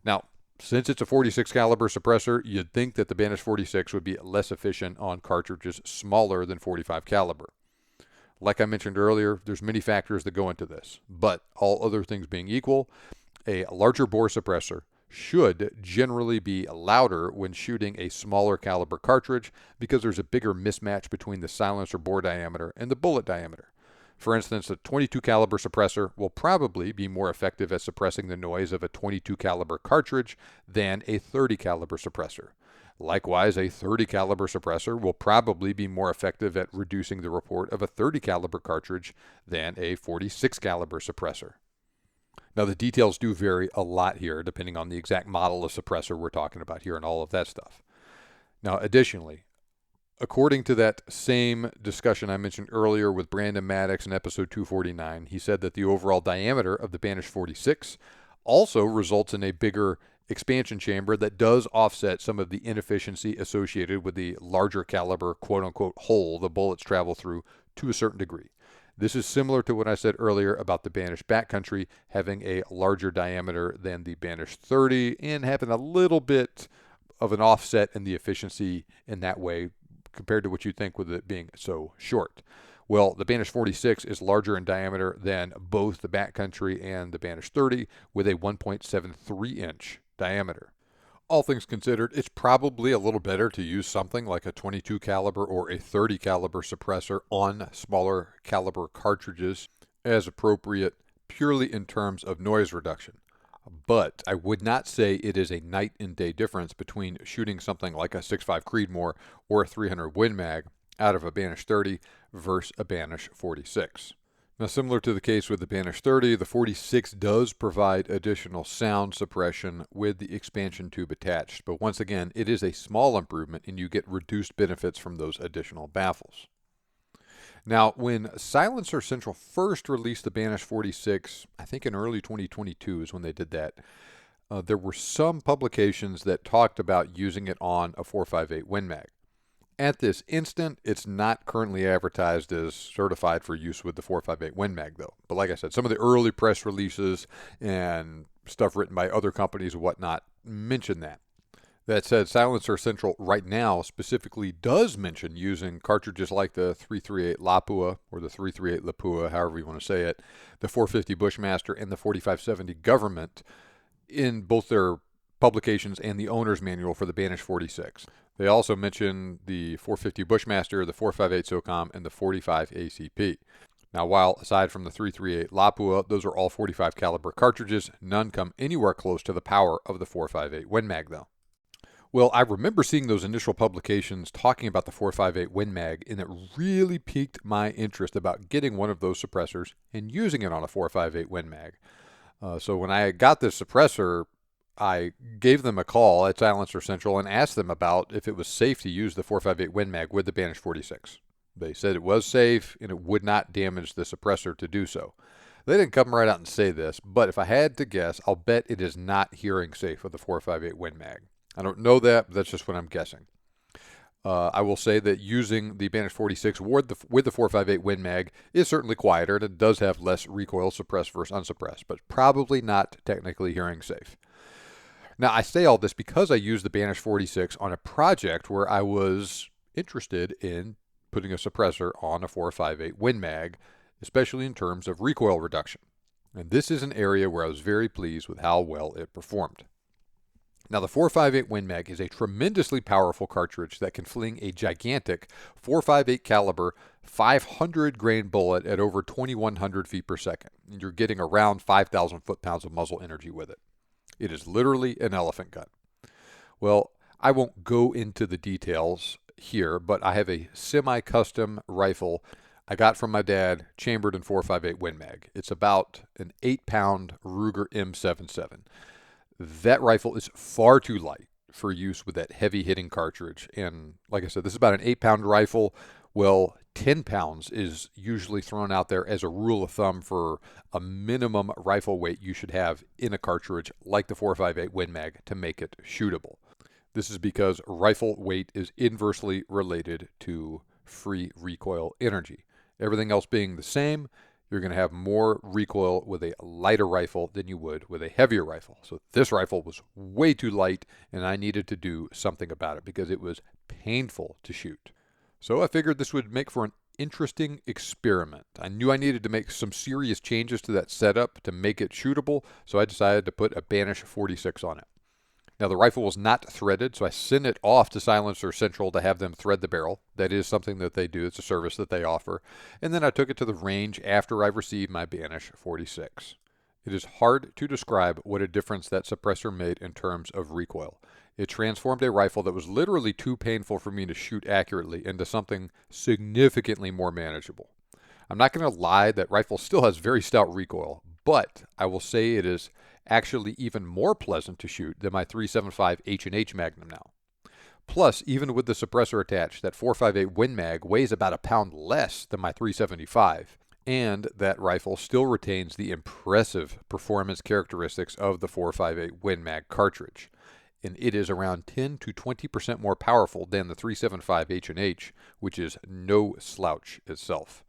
Now, since it's a 46 caliber suppressor, you'd think that the Banish 46 would be less efficient on cartridges smaller than 45 caliber. Like I mentioned earlier, there's many factors that go into this, but all other things being equal, a larger bore suppressor should generally be louder when shooting a smaller caliber cartridge because there's a bigger mismatch between the silencer bore diameter and the bullet diameter. For instance, a 22 caliber suppressor will probably be more effective at suppressing the noise of a 22 caliber cartridge than a 30 caliber suppressor. Likewise, a 30 caliber suppressor will probably be more effective at reducing the report of a 30 caliber cartridge than a 46 caliber suppressor. Now, the details do vary a lot here depending on the exact model of suppressor we're talking about here and all of that stuff. Now, additionally, according to that same discussion I mentioned earlier with Brandon Maddox in episode 249, he said that the overall diameter of the Banish 46 also results in a bigger expansion chamber that does offset some of the inefficiency associated with the larger caliber quote-unquote hole the bullets travel through to a certain degree. This is similar to what I said earlier about the Banish backcountry having a larger diameter than the Banish 30 and having a little bit of an offset in the efficiency in that way compared to what you think with it being so short. Well, the Banish 46 is larger in diameter than both the backcountry and the Banish 30 with a 1.73-inch diameter. All things considered, it's probably a little better to use something like a 22 caliber or a 30 caliber suppressor on smaller caliber cartridges as appropriate purely in terms of noise reduction. But I would not say it is a night and day difference between shooting something like a 6.5 Creedmoor or a 300 Win Mag out of a Banish 30 versus a Banish 46. Now, similar to the case with the Banish 30, the 46 does provide additional sound suppression with the expansion tube attached, but once again, it is a small improvement and you get reduced benefits from those additional baffles. Now, when Silencer Central first released the Banish 46, I think in early 2022 is when they did that, there were some publications that talked about using it on a 4.58 Win Mag. At this instant, it's not currently advertised as certified for use with the 4.58 Win Mag, though. But like I said, some of the early press releases and stuff written by other companies and whatnot mention that. That said, Silencer Central right now specifically does mention using cartridges like the 338 Lapua or the 338 Lapua, however you want to say it, the 450 Bushmaster, and the 4570 Government in both their publications and the owner's manual for the Banish 46. They also mention the 450 Bushmaster, the 458 SOCOM, and the 45 ACP. Now, while aside from the 338 Lapua, those are all 45 caliber cartridges, none come anywhere close to the power of the 458 Win Mag, though. Well, I remember seeing those initial publications talking about the 4.58 Win Mag, and it really piqued my interest about getting one of those suppressors and using it on a 4.58 Win Mag. So when I got this suppressor, I gave them a call at Silencer Central and asked them about if it was safe to use the 4.58 Win Mag with the Banish 46. They said it was safe and it would not damage the suppressor to do so. They didn't come right out and say this, but if I had to guess, I'll bet it is not hearing safe with the 4.58 Win Mag. I don't know that, but that's just what I'm guessing. I will say that using the Banish 46 with the 4.58 Win Mag is certainly quieter, and it does have less recoil suppressed versus unsuppressed, but probably not technically hearing safe. Now, I say all this because I used the Banish 46 on a project where I was interested in putting a suppressor on a 4.58 Win Mag, especially in terms of recoil reduction. And this is an area where I was very pleased with how well it performed. Now, the 4.58 Win Mag is a tremendously powerful cartridge that can fling a gigantic 4.58 caliber 500 grain bullet at over 2,100 feet per second. And you're getting around 5,000 foot-pounds of muzzle energy with it. It is literally an elephant gun. Well, I won't go into the details here, but I have a semi-custom rifle I got from my dad, chambered in 4.58 Win Mag. It's about an 8-pound Ruger M77. That rifle is far too light for use with that heavy hitting cartridge. And like I said, this is about an 8-pound rifle. Well, 10 pounds is usually thrown out there as a rule of thumb for a minimum rifle weight you should have in a cartridge like the 4.58 Win Mag to make it shootable. This is because rifle weight is inversely related to free recoil energy. Everything else being the same, you're going to have more recoil with a lighter rifle than you would with a heavier rifle. So this rifle was way too light, and I needed to do something about it because it was painful to shoot. So I figured this would make for an interesting experiment. I knew I needed to make some serious changes to that setup to make it shootable, so I decided to put a Banish 46 on it. Now, the rifle was not threaded, so I sent it off to Silencer Central to have them thread the barrel. That is something that they do. It's a service that they offer. And then I took it to the range after I received my Banish 46. It is hard to describe what a difference that suppressor made in terms of recoil. It transformed a rifle that was literally too painful for me to shoot accurately into something significantly more manageable. I'm not going to lie, that rifle still has very stout recoil, but I will say it is actually even more pleasant to shoot than my 375 H&H Magnum now. Plus, even with the suppressor attached, that 4.58 Win Mag weighs about a pound less than my 375, and that rifle still retains the impressive performance characteristics of the 4.58 Win Mag cartridge. And it is around 10 to 20% more powerful than the 375 H&H, which is no slouch itself.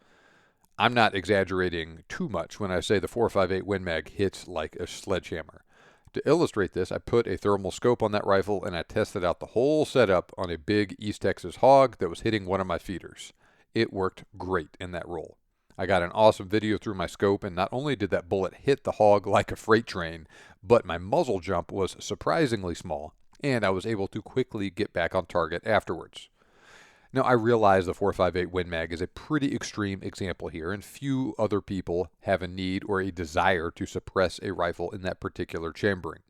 I'm not exaggerating too much when I say the 4.58 Win Mag hits like a sledgehammer. To illustrate this, I put a thermal scope on that rifle and I tested out the whole setup on a big East Texas hog that was hitting one of my feeders. It worked great in that role. I got an awesome video through my scope, and not only did that bullet hit the hog like a freight train, but my muzzle jump was surprisingly small, and I was able to quickly get back on target afterwards. Now, I realize the 4.58 Win Mag is a pretty extreme example here, and few other people have a need or a desire to suppress a rifle in that particular chambering.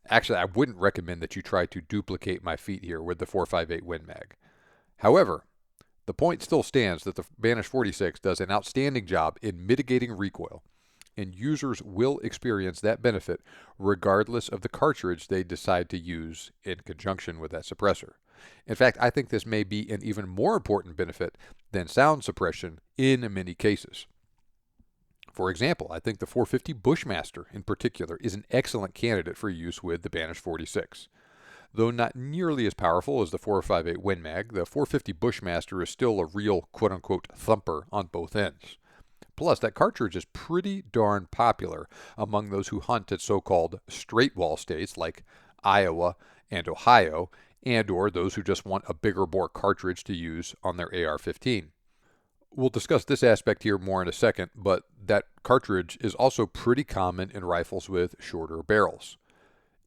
Actually, I wouldn't recommend that you try to duplicate my feat here with the 4.58 Win Mag. However, the point still stands that the Banish 46 does an outstanding job in mitigating recoil, and users will experience that benefit regardless of the cartridge they decide to use in conjunction with that suppressor. In fact, I think this may be an even more important benefit than sound suppression in many cases. For example, I think the 450 Bushmaster in particular is an excellent candidate for use with the Banish 46. Though not nearly as powerful as the 458 Win Mag, the 450 Bushmaster is still a real quote-unquote thumper on both ends. Plus, that cartridge is pretty darn popular among those who hunt at so-called straight wall states like Iowa and Ohio, and or those who just want a bigger bore cartridge to use on their AR-15. We'll discuss this aspect here more in a second, but that cartridge is also pretty common in rifles with shorter barrels.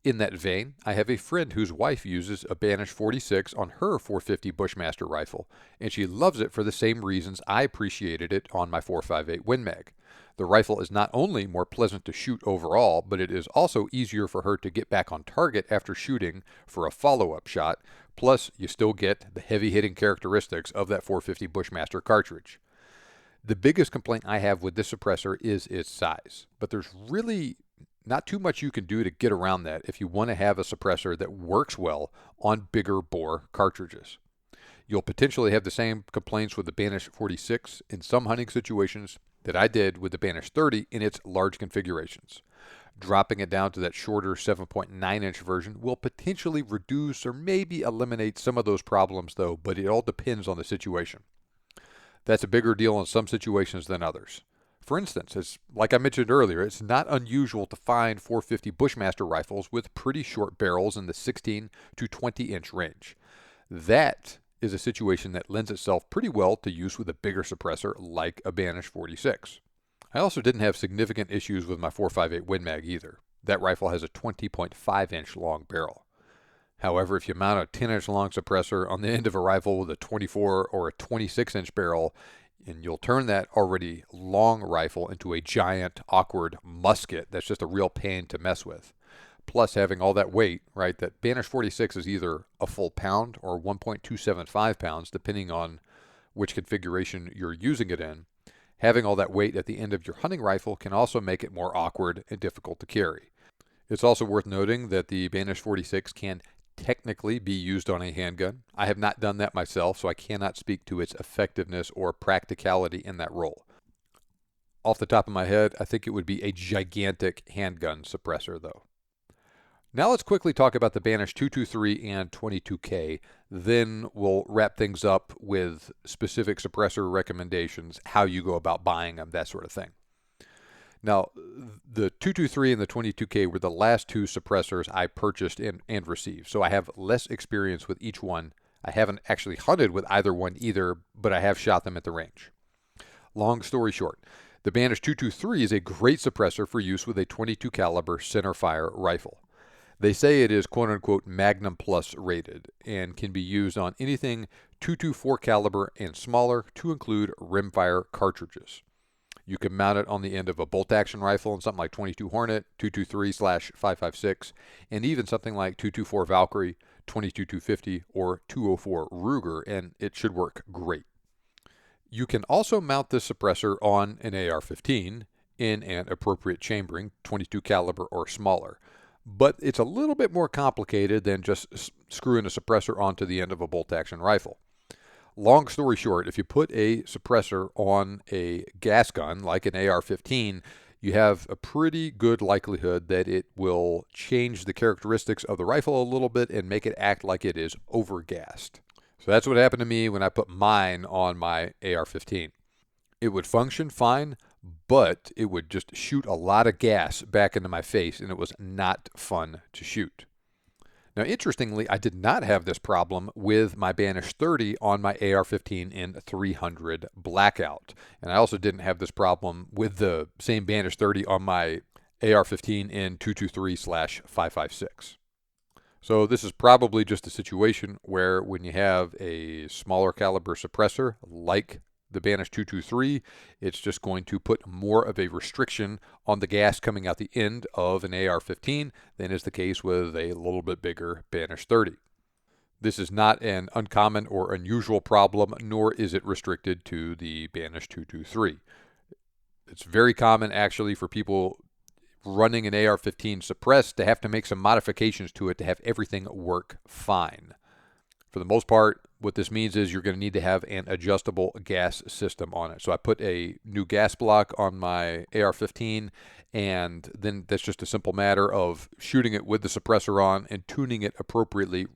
In that vein, I have a friend whose wife uses a Banish 46 on her 450 Bushmaster rifle, and she loves it for the same reasons I appreciated it on my 458 Win Mag. The rifle is not only more pleasant to shoot overall, but it is also easier for her to get back on target after shooting for a follow-up shot, plus you still get the heavy-hitting characteristics of that 450 Bushmaster cartridge. The biggest complaint I have with this suppressor is its size, but there's really not too much you can do to get around that if you want to have a suppressor that works well on bigger bore cartridges. You'll potentially have the same complaints with the Banish 46 in some hunting situations that I did with the Banish 30 in its large configurations. Dropping it down to that shorter 7.9-inch version will potentially reduce or maybe eliminate some of those problems though, but it all depends on the situation. That's a bigger deal in some situations than others. For instance, like I mentioned earlier, it's not unusual to find 450 Bushmaster rifles with pretty short barrels in the 16 to 20-inch range. That is a situation that lends itself pretty well to use with a bigger suppressor like a Banish 46. I also didn't have significant issues with my 458 Win Mag either. That rifle has a 20.5-inch long barrel. However, if you mount a 10-inch long suppressor on the end of a rifle with a 24 or a 26-inch barrel, and you'll turn that already long rifle into a giant, awkward musket that's just a real pain to mess with. Plus, having all that weight, right, that Banish 46 is either a full pound or 1.275 pounds, depending on which configuration you're using it in. Having all that weight at the end of your hunting rifle can also make it more awkward and difficult to carry. It's also worth noting that the Banish 46 can technically be used on a handgun. I have not done that myself, so I cannot speak to its effectiveness or practicality in that role. Off the top of my head, I think it would be a gigantic handgun suppressor, though. Now let's quickly talk about the Banish 223 and 22K. Then we'll wrap things up with specific suppressor recommendations, how you go about buying them, that sort of thing. Now, the 223 and the 22K were the last two suppressors I purchased and received, so I have less experience with each one. I haven't actually hunted with either one either, but I have shot them at the range. Long story short, the Banish 223 is a great suppressor for use with a 22 caliber centerfire rifle. They say it is quote-unquote Magnum Plus rated and can be used on anything 224 caliber and smaller to include rimfire cartridges. You can mount it on the end of a bolt-action rifle in something like 22 Hornet, 223/556, and even something like 224 Valkyrie, 22 250, or 204 Ruger, and it should work great. You can also mount this suppressor on an AR-15 in an appropriate chambering, 22 caliber or smaller. But it's a little bit more complicated than just screwing a suppressor onto the end of a bolt-action rifle. Long story short, if you put a suppressor on a gas gun, like an AR-15, you have a pretty good likelihood that it will change the characteristics of the rifle a little bit and make it act like it is overgassed. So that's what happened to me when I put mine on my AR-15. It would function fine, but it would just shoot a lot of gas back into my face, and it was not fun to shoot. Now, interestingly, I did not have this problem with my Banish 30 on my AR-15 in 300 Blackout. And I also didn't have this problem with the same Banish 30 on my AR-15 in 223/556. So this is probably just a situation where when you have a smaller caliber suppressor like the Banish 223, it's just going to put more of a restriction on the gas coming out the end of an AR-15 than is the case with a little bit bigger Banish 30. This is not an uncommon or unusual problem, nor is it restricted to the Banish 223. It's very common actually for people running an AR-15 suppressed to have to make some modifications to it to have everything work fine. For the most part, What this means is you're going to need to have an adjustable gas system on it. So I put a new gas block on my AR-15, and then that's just a simple matter of shooting it with the suppressor on and tuning it appropriately,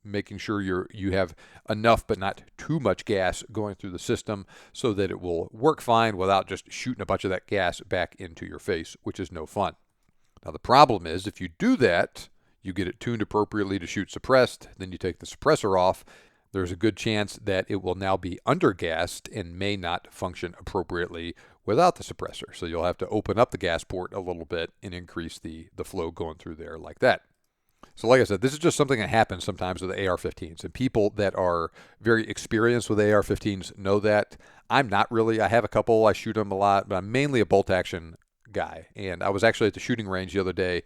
making sure you have enough but not too much gas going through the system so that it will work fine without just shooting a bunch of that gas back into your face, which is no fun. Now the problem is if you do that, you get it tuned appropriately to shoot suppressed, then you take the suppressor off, there's a good chance that it will now be undergassed and may not function appropriately without the suppressor. So you'll have to open up the gas port a little bit and increase the flow going through there like that. So like I said, this is just something that happens sometimes with the AR-15s. And people that are very experienced with AR-15s know that. I'm not really. I have a couple. I shoot them a lot, but I'm mainly a bolt-action guy. And I was actually at the shooting range the other day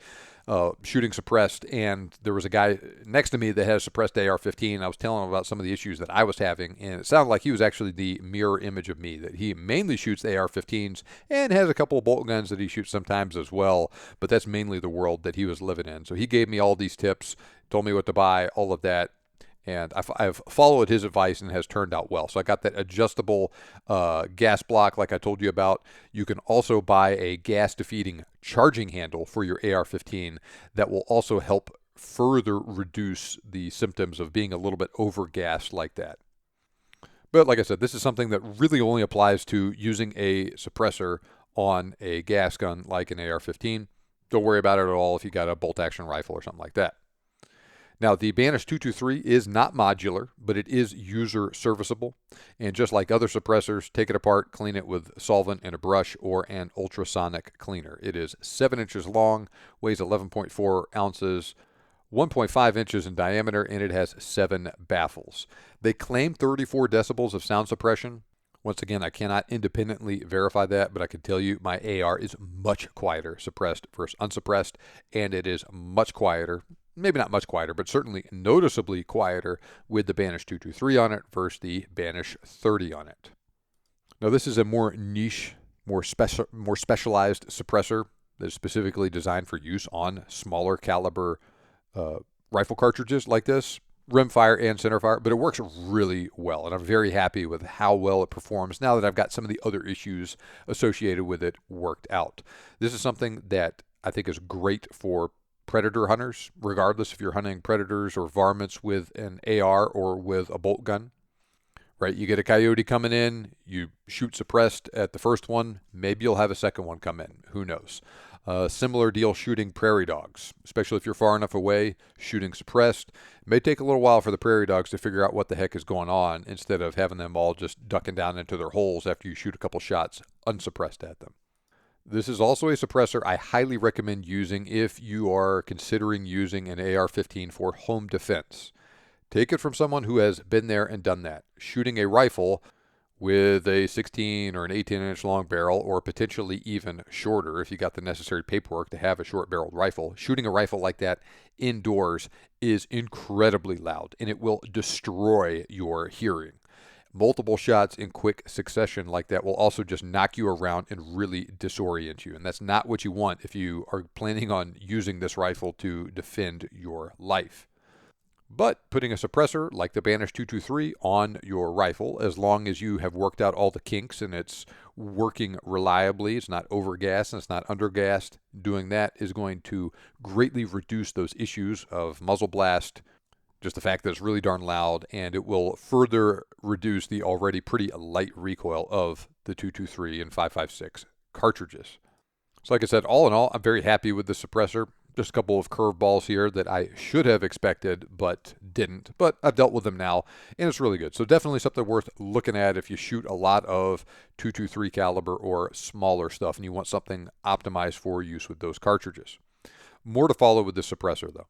shooting suppressed, and there was a guy next to me that had a suppressed AR-15. I was telling him about some of the issues that I was having, and it sounded like he was actually the mirror image of me, that he mainly shoots the AR-15s and has a couple of bolt guns that he shoots sometimes as well, but that's mainly the world that he was living in. So he gave me all these tips, told me what to buy, all of that. And I've followed his advice and it has turned out well. So I got that adjustable gas block like I told you about. You can also buy a gas-defeating charging handle for your AR-15 that will also help further reduce the symptoms of being a little bit overgassed like that. But like I said, this is something that really only applies to using a suppressor on a gas gun like an AR-15. Don't worry about it at all if you got a bolt-action rifle or something like that. Now, the Banish 223 is not modular, but it is user serviceable. And just like other suppressors, take it apart, clean it with solvent and a brush or an ultrasonic cleaner. It is 7 inches long, weighs 11.4 ounces, 1.5 inches in diameter, and it has 7 baffles. They claim 34 decibels of sound suppression. Once again, I cannot independently verify that, but I can tell you my AR is much quieter suppressed versus unsuppressed, and it is much quieter. Maybe not much quieter, but certainly noticeably quieter with the Banish 223 on it versus the Banish 30 on it. Now, this is a more niche, more specialized suppressor that is specifically designed for use on smaller caliber rifle cartridges like this, rimfire and centerfire, but it works really well, and I'm very happy with how well it performs now that I've got some of the other issues associated with it worked out. This is something that I think is great for predator hunters, regardless if you're hunting predators or varmints with an AR or with a bolt gun, right? You get a coyote coming in, you shoot suppressed at the first one, maybe you'll have a second one come in, who knows? Similar deal shooting prairie dogs, especially if you're far enough away, shooting suppressed. It may take a little while for the prairie dogs to figure out what the heck is going on instead of having them all just ducking down into their holes after you shoot a couple shots unsuppressed at them. This is also a suppressor I highly recommend using if you are considering using an AR-15 for home defense. Take it from someone who has been there and done that. Shooting a rifle with a 16 or an 18-inch long barrel, or potentially even shorter if you got the necessary paperwork to have a short-barreled rifle. Shooting a rifle like that indoors is incredibly loud, and it will destroy your hearing. Multiple shots in quick succession like that will also just knock you around and really disorient you. And that's not what you want if you are planning on using this rifle to defend your life. But putting a suppressor like the Banish 223 on your rifle, as long as you have worked out all the kinks and it's working reliably, it's not overgassed and it's not undergassed, doing that is going to greatly reduce those issues of muzzle blast, just the fact that it's really darn loud, and it will further reduce the already pretty light recoil of the 223 and 5.56 cartridges. So like I said, all in all, I'm very happy with the suppressor. Just a couple of curveballs here that I should have expected but didn't, but I've dealt with them now, and it's really good. So definitely something worth looking at if you shoot a lot of 223 caliber or smaller stuff and you want something optimized for use with those cartridges. More to follow with the suppressor, though.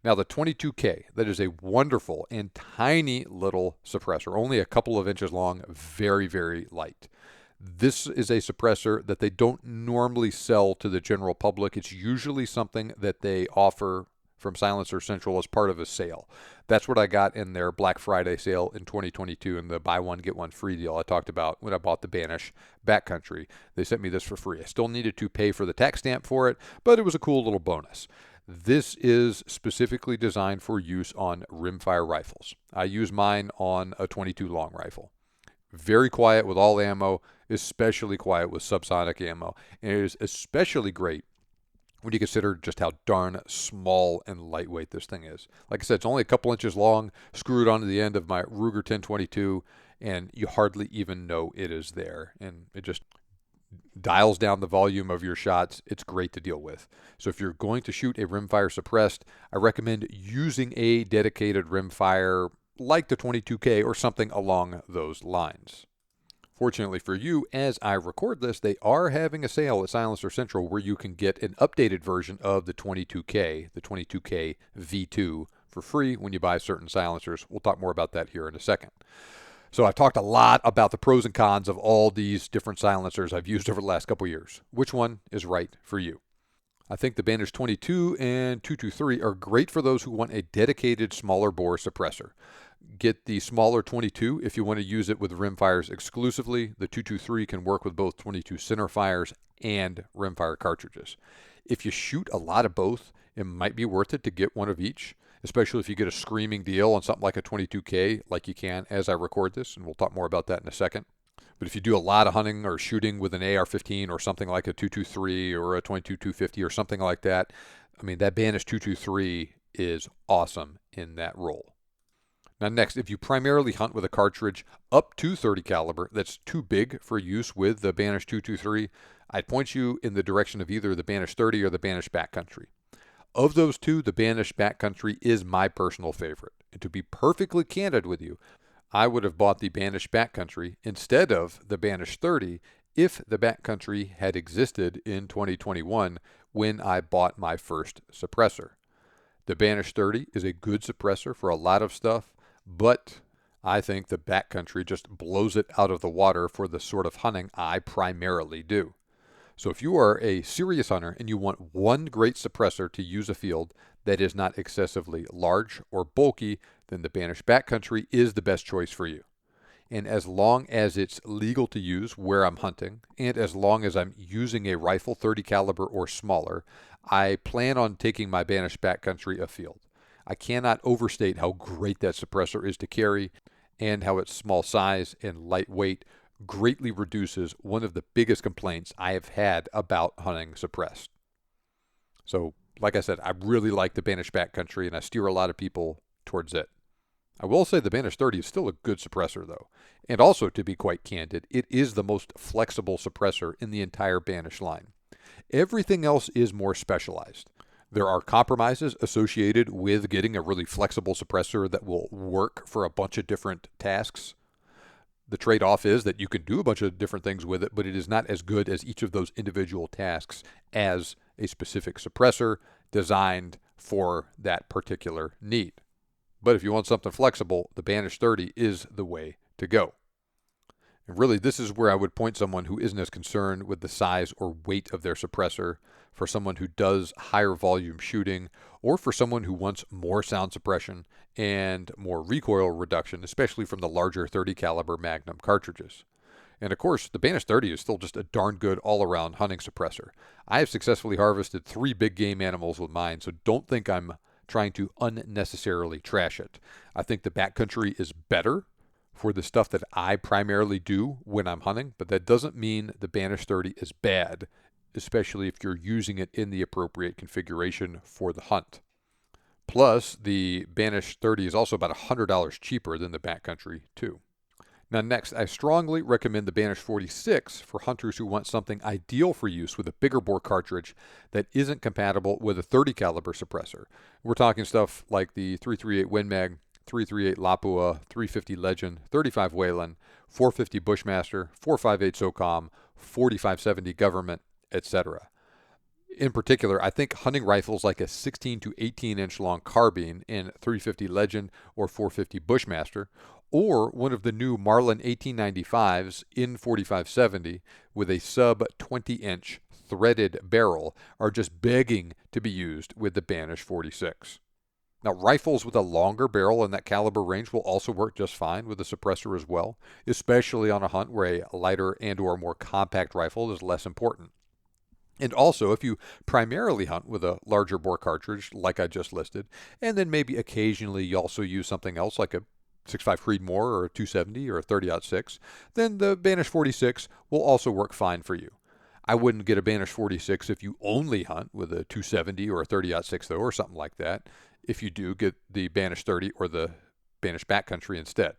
Now, the 22K, that is a wonderful and tiny little suppressor, only a couple of inches long, very, very light. This is a suppressor that they don't normally sell to the general public. It's usually something that they offer from Silencer Central as part of a sale. That's what I got in their Black Friday sale in 2022 in the buy one, get one free deal I talked about when I bought the Banish Backcountry. They sent me this for free. I still needed to pay for the tax stamp for it, but it was a cool little bonus. This is specifically designed for use on rimfire rifles. I use mine on a 22 long rifle. Very quiet with all ammo, especially quiet with subsonic ammo. And it is especially great when you consider just how darn small and lightweight this thing is. Like I said, it's only a couple inches long, screwed onto the end of my Ruger 1022, and you hardly even know it is there. And it just dials down the volume of your shots. It's great to deal with. So if you're going to shoot a rimfire suppressed, I recommend using a dedicated rimfire like the 22K or something along those lines. Fortunately for you, as I record this, they are having a sale at Silencer Central where you can get an updated version of the 22K, the 22K V2, for free when you buy certain silencers. We'll talk more about that here in a second. So I've talked a lot about the pros and cons of all these different silencers I've used over the last couple years. Which one is right for you? I think the Banish 22 and 223 are great for those who want a dedicated smaller bore suppressor. Get the smaller 22 if you want to use it with rimfires exclusively. The 223 can work with both 22 center fires and rimfire cartridges. If you shoot a lot of both, it might be worth it to get one of each, especially if you get a screaming deal on something like a 22K, like you can as I record this, and we'll talk more about that in a second. But if you do a lot of hunting or shooting with an AR-15 or something like a 223 or a 22-250 or something like that, I mean, that Banish 223 is awesome in that role. Now next, if you primarily hunt with a cartridge up to 30 caliber that's too big for use with the Banish 223, I'd point you in the direction of either the Banish 30 or the Banish Backcountry. Of those two, the Banish Backcountry is my personal favorite. And to be perfectly candid with you, I would have bought the Banish Backcountry instead of the Banish 30 if the Backcountry had existed in 2021 when I bought my first suppressor. The Banish 30 is a good suppressor for a lot of stuff, but I think the Backcountry just blows it out of the water for the sort of hunting I primarily do. So if you are a serious hunter and you want one great suppressor to use afield that is not excessively large or bulky, then the Banish Backcountry is the best choice for you. And as long as it's legal to use where I'm hunting, and as long as I'm using a rifle 30 caliber or smaller, I plan on taking my Banish Backcountry afield. I cannot overstate how great that suppressor is to carry and how its small size and lightweight greatly reduces one of the biggest complaints I have had about hunting suppressed. So, like I said, I really like the Banish Backcountry and I steer a lot of people towards it. I will say the Banish 30 is still a good suppressor though. And also, to be quite candid, it is the most flexible suppressor in the entire Banish line. Everything else is more specialized. There are compromises associated with getting a really flexible suppressor that will work for a bunch of different tasks. The trade-off is that you can do a bunch of different things with it, but it is not as good as each of those individual tasks as a specific suppressor designed for that particular need. But if you want something flexible, the Banish 30 is the way to go. And really, this is where I would point someone who isn't as concerned with the size or weight of their suppressor, for someone who does higher volume shooting, or for someone who wants more sound suppression and more recoil reduction, especially from the larger 30 caliber Magnum cartridges. And of course, the Banish 30 is still just a darn good all-around hunting suppressor. I have successfully harvested 3 big game animals with mine, so don't think I'm trying to unnecessarily trash it. I think the Backcountry is better for the stuff that I primarily do when I'm hunting, but that doesn't mean the Banish 30 is bad, especially if you're using it in the appropriate configuration for the hunt. Plus, the Banish 30 is also about $100 cheaper than the Backcountry, too. Now next, I strongly recommend the Banish 46 for hunters who want something ideal for use with a bigger bore cartridge that isn't compatible with a 30 caliber suppressor. We're talking stuff like the 338 Win Mag, 338 Lapua, 350 Legend, 35 Whalen, 450 Bushmaster, 458 SOCOM, 4570 Government, etc. In particular, I think hunting rifles like a 16 to 18 inch long carbine in 350 Legend or 450 Bushmaster, or one of the new Marlin 1895s in 4570 with a sub 20 inch threaded barrel are just begging to be used with the Banish 46. Now, rifles with a longer barrel in that caliber range will also work just fine with a suppressor as well, especially on a hunt where a lighter and or more compact rifle is less important. And also, if you primarily hunt with a larger bore cartridge, like I just listed, and then maybe occasionally you also use something else like a 6.5 Creedmoor or a 270 or a 30-06, then the Banish 46 will also work fine for you. I wouldn't get a Banish 46 if you only hunt with a 270 or a 30-06 though, or something like that. If you do, get the Banish 30 or the Banish backcountry instead.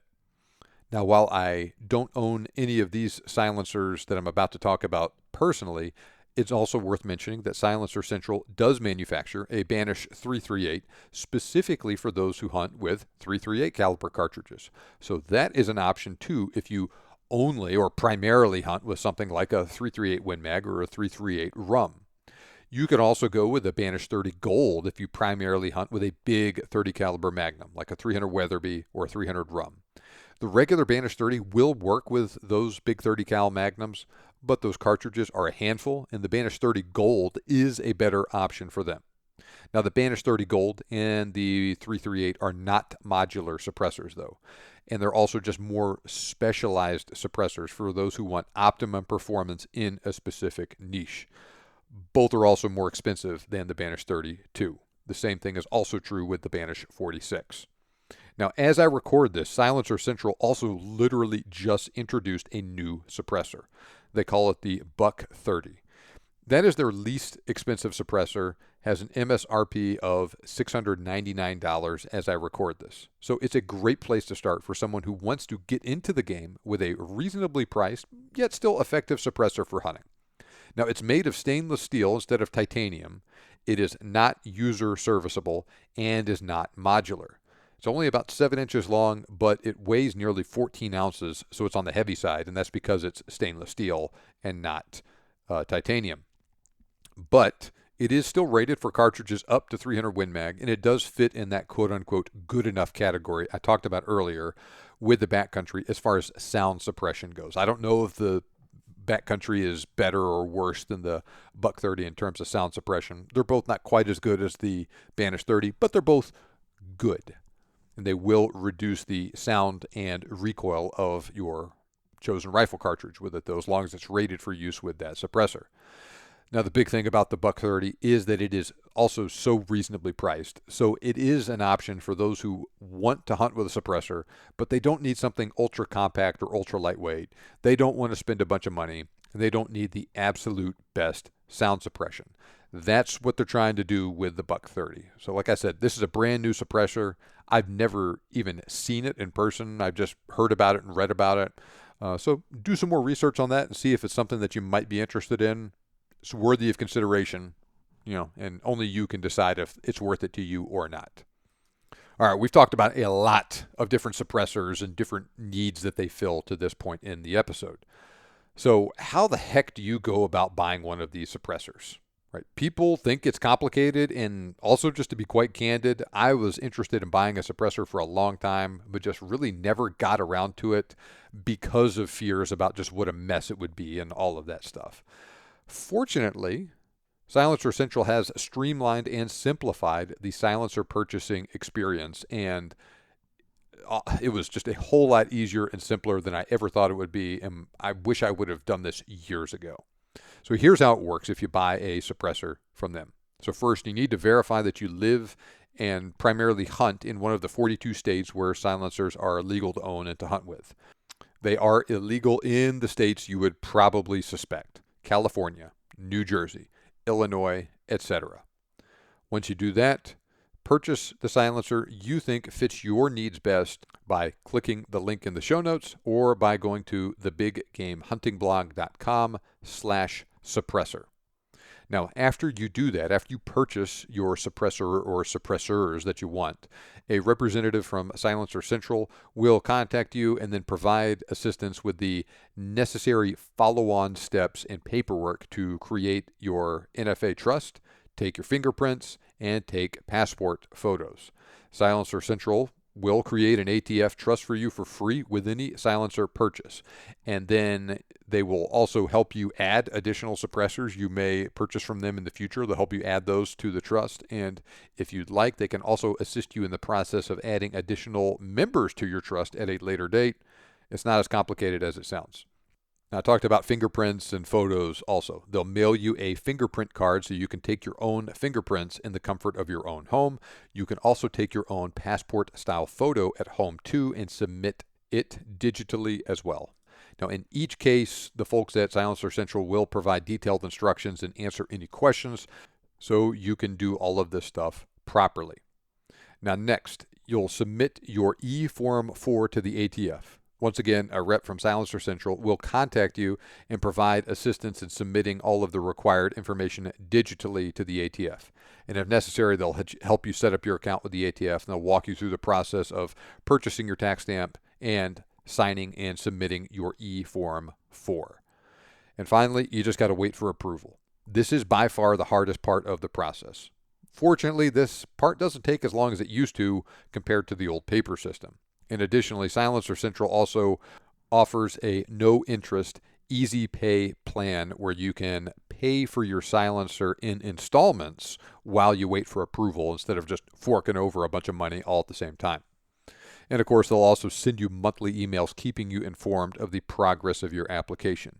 Now, while I don't own any of these silencers that I'm about to talk about personally, it's also worth mentioning that Silencer Central does manufacture a Banish 338 specifically for those who hunt with 338 caliber cartridges. So that is an option too if you only or primarily hunt with something like a 338 Win Mag or a 338 Rum. You could also go with a Banish 30 Gold if you primarily hunt with a big 30 caliber Magnum like a 300 Weatherby or a 300 Rum. The regular Banish 30 will work with those big 30 cal Magnums, but those cartridges are a handful, and the Banish 30 Gold is a better option for them. Now, the Banish 30 Gold and the 338 are not modular suppressors, though, and they're also just more specialized suppressors for those who want optimum performance in a specific niche. Both are also more expensive than the Banish 30 too. The same thing is also true with the Banish 46. Now, as I record this, Silencer Central also literally just introduced a new suppressor. They call it the Buck 30. That is their least expensive suppressor, has an MSRP of $699 as I record this. So it's a great place to start for someone who wants to get into the game with a reasonably priced, yet still effective suppressor for hunting. Now, it's made of stainless steel instead of titanium. It is not user serviceable and is not modular. It's only about 7 inches long, but it weighs nearly 14 ounces, so it's on the heavy side, and that's because it's stainless steel and not titanium. But it is still rated for cartridges up to 300 Win Mag, and it does fit in that quote-unquote good enough category I talked about earlier with the backcountry as far as sound suppression goes. I don't know if the backcountry is better or worse than the Buck 30 in terms of sound suppression. They're both not quite as good as the Banish 30, but they're both good. And they will reduce the sound and recoil of your chosen rifle cartridge with it, though, as long as it's rated for use with that suppressor. Now, the big thing about the Buck 30 is that it is also so reasonably priced. So it is an option for those who want to hunt with a suppressor, but they don't need something ultra compact or ultra lightweight. They don't want to spend a bunch of money, and they don't need the absolute best sound suppression. That's what they're trying to do with the Buck 30. So like I said, this is a brand new suppressor. I've never even seen it in person. I've just heard about it and read about it. So do some more research on that and see if it's something that you might be interested in. It's worthy of consideration, and only you can decide if it's worth it to you or not. All right, we've talked about a lot of different suppressors and different needs that they fill to this point in the episode. So how the heck do you go about buying one of these suppressors? Right. People think it's complicated, and also, just to be quite candid, I was interested in buying a suppressor for a long time, but just really never got around to it because of fears about just what a mess it would be and all of that stuff. Fortunately, Silencer Central has streamlined and simplified the silencer purchasing experience, and it was just a whole lot easier and simpler than I ever thought it would be, and I wish I would have done this years ago. So here's how it works if you buy a suppressor from them. So first, you need to verify that you live and primarily hunt in one of the 42 states where silencers are legal to own and to hunt with. They are illegal in the states you would probably suspect: California, New Jersey, Illinois, etc. Once you do that, purchase the silencer you think fits your needs best by clicking the link in the show notes or by going to thebiggamehuntingblog.com/suppressor. Now, after you do that, after you purchase your suppressor or suppressors that you want, a representative from Silencer Central will contact you and then provide assistance with the necessary follow-on steps and paperwork to create your NFA trust, take your fingerprints, and take passport photos. Silencer Central will create an ATF trust for you for free with any silencer purchase. And then they will also help you add additional suppressors you may purchase from them in the future. They'll help you add those to the trust. And if you'd like, they can also assist you in the process of adding additional members to your trust at a later date. It's not as complicated as it sounds. Now, I talked about fingerprints and photos also. They'll mail you a fingerprint card so you can take your own fingerprints in the comfort of your own home. You can also take your own passport-style photo at home too and submit it digitally as well. Now, in each case, the folks at Silencer Central will provide detailed instructions and answer any questions so you can do all of this stuff properly. Now, next, you'll submit your E-Form 4 to the ATF. Once again, a rep from Silencer Central will contact you and provide assistance in submitting all of the required information digitally to the ATF. And if necessary, they'll help you set up your account with the ATF, and they'll walk you through the process of purchasing your tax stamp and signing and submitting your E-Form 4. And finally, you just got to wait for approval. This is by far the hardest part of the process. Fortunately, this part doesn't take as long as it used to compared to the old paper system. And additionally, Silencer Central also offers a no-interest, easy pay plan where you can pay for your silencer in installments while you wait for approval instead of just forking over a bunch of money all at the same time. And of course, they'll also send you monthly emails keeping you informed of the progress of your application.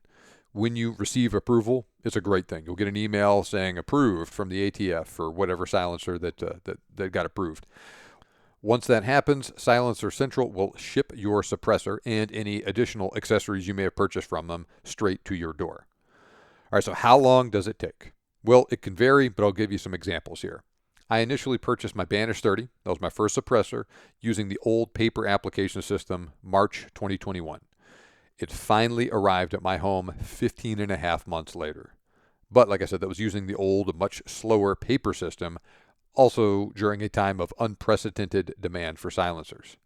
When you receive approval, it's a great thing. You'll get an email saying approved from the ATF for whatever silencer that got approved. Once that happens, Silencer Central will ship your suppressor and any additional accessories you may have purchased from them straight to your door. All right, so how long does it take? Well, it can vary, but I'll give you some examples here. I initially purchased my Banish 30, that was my first suppressor, using the old paper application system, March 2021. It finally arrived at my home 15 and a half months later. But like I said, that was using the old, much slower paper system, also during a time of unprecedented demand for silencers.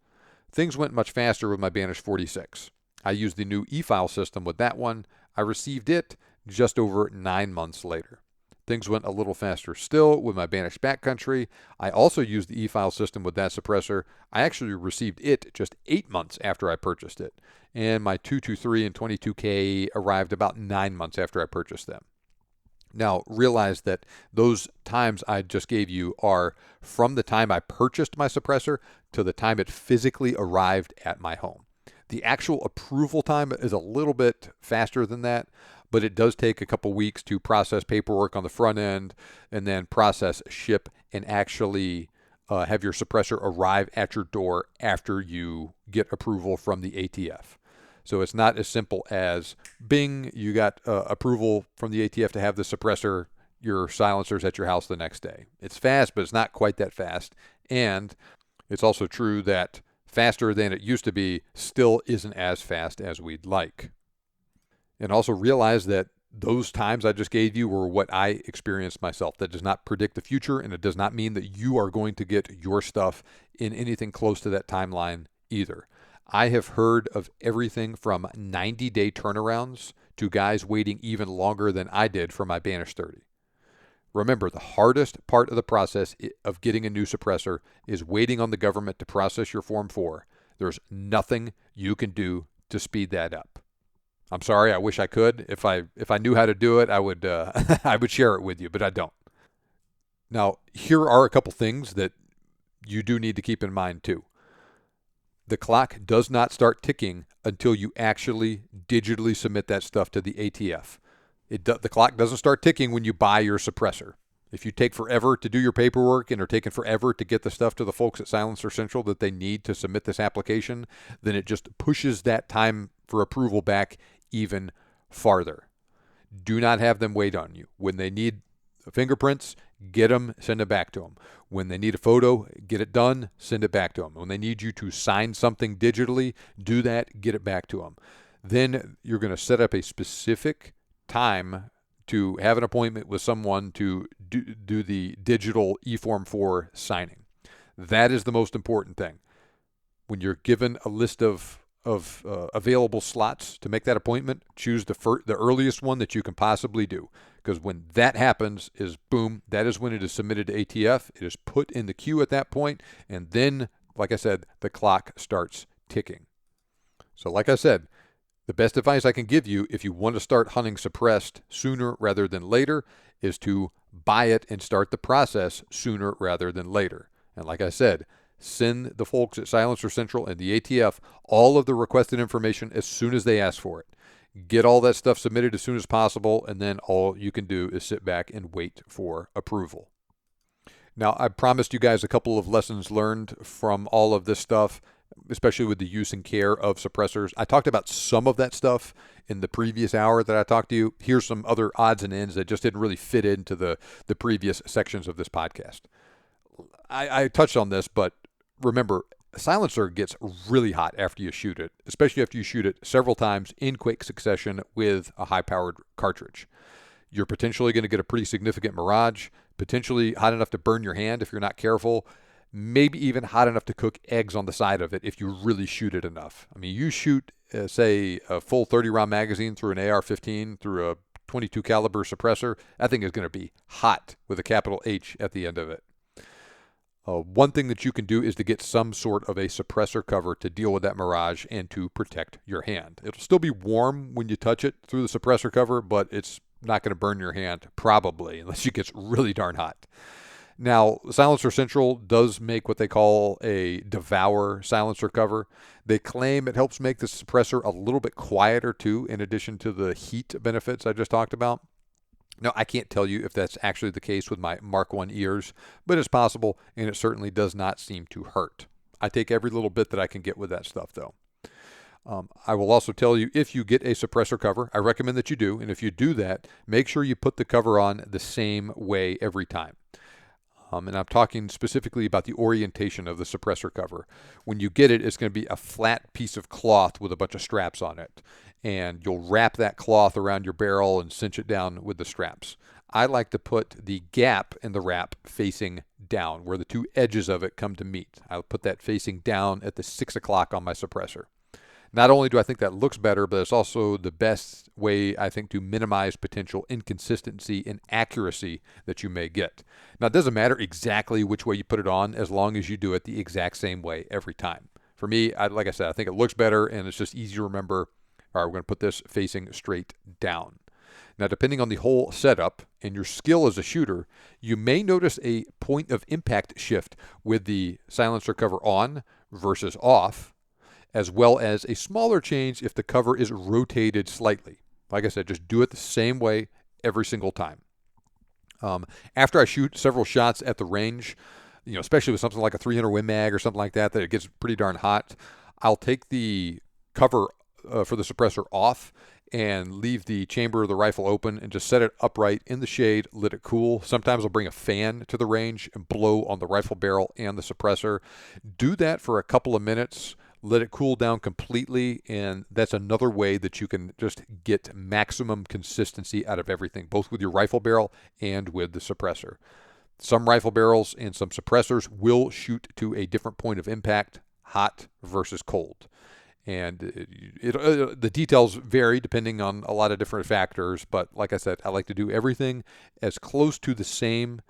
Things went much faster with my Banish 46. I used the new e-file system with that one. I received it just over 9 months later. Things went a little faster still with my Banish Backcountry. I also used the e-file system with that suppressor. I actually received it just 8 months after I purchased it. And my 223 and 22K arrived about 9 months after I purchased them. Now, realize that those times I just gave you are from the time I purchased my suppressor to the time it physically arrived at my home. The actual approval time is a little bit faster than that, but it does take a couple weeks to process paperwork on the front end and then process, ship, and actually have your suppressor arrive at your door after you get approval from the ATF. So it's not as simple as, bing, you got approval from the ATF to have the suppressor, your silencers at your house the next day. It's fast, but it's not quite that fast. And it's also true that faster than it used to be still isn't as fast as we'd like. And also realize that those times I just gave you were what I experienced myself. That does not predict the future, and it does not mean that you are going to get your stuff in anything close to that timeline either. I have heard of everything from 90-day turnarounds to guys waiting even longer than I did for my Banish 30. Remember, the hardest part of the process of getting a new suppressor is waiting on the government to process your Form 4. There's nothing you can do to speed that up. I'm sorry, I wish I could. If I knew how to do it, I would I would share it with you, but I don't. Now, here are a couple things that you do need to keep in mind too. The clock does not start ticking until you actually digitally submit that stuff to the ATF. The clock doesn't start ticking when you buy your suppressor. If you take forever to do your paperwork and are taking forever to get the stuff to the folks at Silencer Central that they need to submit this application, then it just pushes that time for approval back even farther. Do not have them wait on you. When they need fingerprints, get them, send it back to them. When they need a photo, get it done, send it back to them. When they need you to sign something digitally, do that, get it back to them. Then you're going to set up a specific time to have an appointment with someone to do the digital E-Form 4 signing. That is the most important thing. When you're given a list of available slots to make that appointment, choose the earliest one that you can possibly do. Because when that happens, is boom, that is when it is submitted to ATF. It is put in the queue at that point, and then, like I said, the clock starts ticking. So like I said, the best advice I can give you if you want to start hunting suppressed sooner rather than later is to buy it and start the process sooner rather than later. And like I said, send the folks at Silencer Central and the ATF all of the requested information as soon as they ask for it. Get all that stuff submitted as soon as possible, and then all you can do is sit back and wait for approval. Now, I promised you guys a couple of lessons learned from all of this stuff, especially with the use and care of suppressors. I talked about some of that stuff in the previous hour that I talked to you. Here's some other odds and ends that just didn't really fit into the previous sections of this podcast. I touched on this, but remember, a silencer gets really hot after you shoot it, especially after you shoot it several times in quick succession with a high-powered cartridge. You're potentially going to get a pretty significant mirage, potentially hot enough to burn your hand if you're not careful, maybe even hot enough to cook eggs on the side of it if you really shoot it enough. I mean, you shoot, say, a full 30-round magazine through an AR-15, through a 22 caliber suppressor, that thing is going to be hot with a capital H at the end of it. One thing that you can do is to get some sort of a suppressor cover to deal with that mirage and to protect your hand. It'll still be warm when you touch it through the suppressor cover, but it's not going to burn your hand, probably, unless it gets really darn hot. Now, Silencer Central does make what they call a Devour silencer cover. They claim it helps make the suppressor a little bit quieter, too, in addition to the heat benefits I just talked about. Now, I can't tell you if that's actually the case with my Mark I ears, but it's possible, and it certainly does not seem to hurt. I take every little bit that I can get with that stuff, though. I will also tell you, if you get a suppressor cover, I recommend that you do, and if you do that, make sure you put the cover on the same way every time. And I'm talking specifically about the orientation of the suppressor cover. When you get it, it's going to be a flat piece of cloth with a bunch of straps on it. And you'll wrap that cloth around your barrel and cinch it down with the straps. I like to put the gap in the wrap facing down, where the two edges of it come to meet. I'll put that facing down at the 6 o'clock on my suppressor. Not only do I think that looks better, but it's also the best way, I think, to minimize potential inconsistency and accuracy that you may get. Now, it doesn't matter exactly which way you put it on, as long as you do it the exact same way every time. For me, like I said, I think it looks better, and it's just easy to remember. All right, we're going to put this facing straight down. Now, depending on the whole setup and your skill as a shooter, you may notice a point of impact shift with the silencer cover on versus off, as well as a smaller change if the cover is rotated slightly. Like I said, just do it the same way every single time. After I shoot several shots at the range, especially with something like a 300 Win Mag or something like that, that it gets pretty darn hot, I'll take the cover for the suppressor off and leave the chamber of the rifle open and just set it upright in the shade, let it cool. Sometimes I'll bring a fan to the range and blow on the rifle barrel and the suppressor. Do that for a couple of minutes. Let it cool down completely, and that's another way that you can just get maximum consistency out of everything, both with your rifle barrel and with the suppressor. Some rifle barrels and some suppressors will shoot to a different point of impact, hot versus cold. And the details vary depending on a lot of different factors, but like I said, I like to do everything as close to the same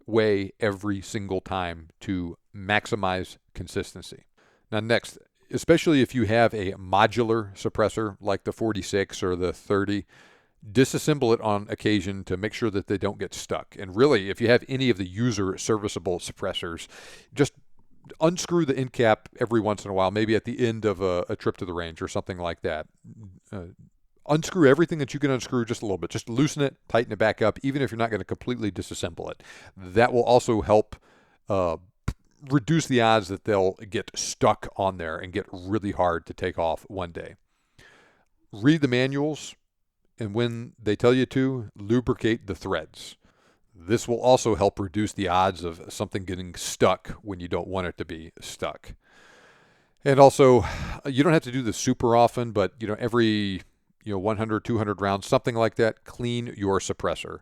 way every single time to maximize consistency. Now next, especially if you have a modular suppressor like the 46 or the 30, disassemble it on occasion to make sure that they don't get stuck. And really, if you have any of the user serviceable suppressors, just unscrew the end cap every once in a while, maybe at the end of a trip to the range or something like that. Unscrew everything that you can unscrew just a little bit. Just loosen it, tighten it back up, even if you're not going to completely disassemble it. That will also help reduce the odds that they'll get stuck on there and get really hard to take off one day. Read the manuals, and when they tell you to, lubricate the threads. This will also help reduce the odds of something getting stuck when you don't want it to be stuck. And also, you don't have to do this super often, but every 100, 200 rounds, something like that, clean your suppressor.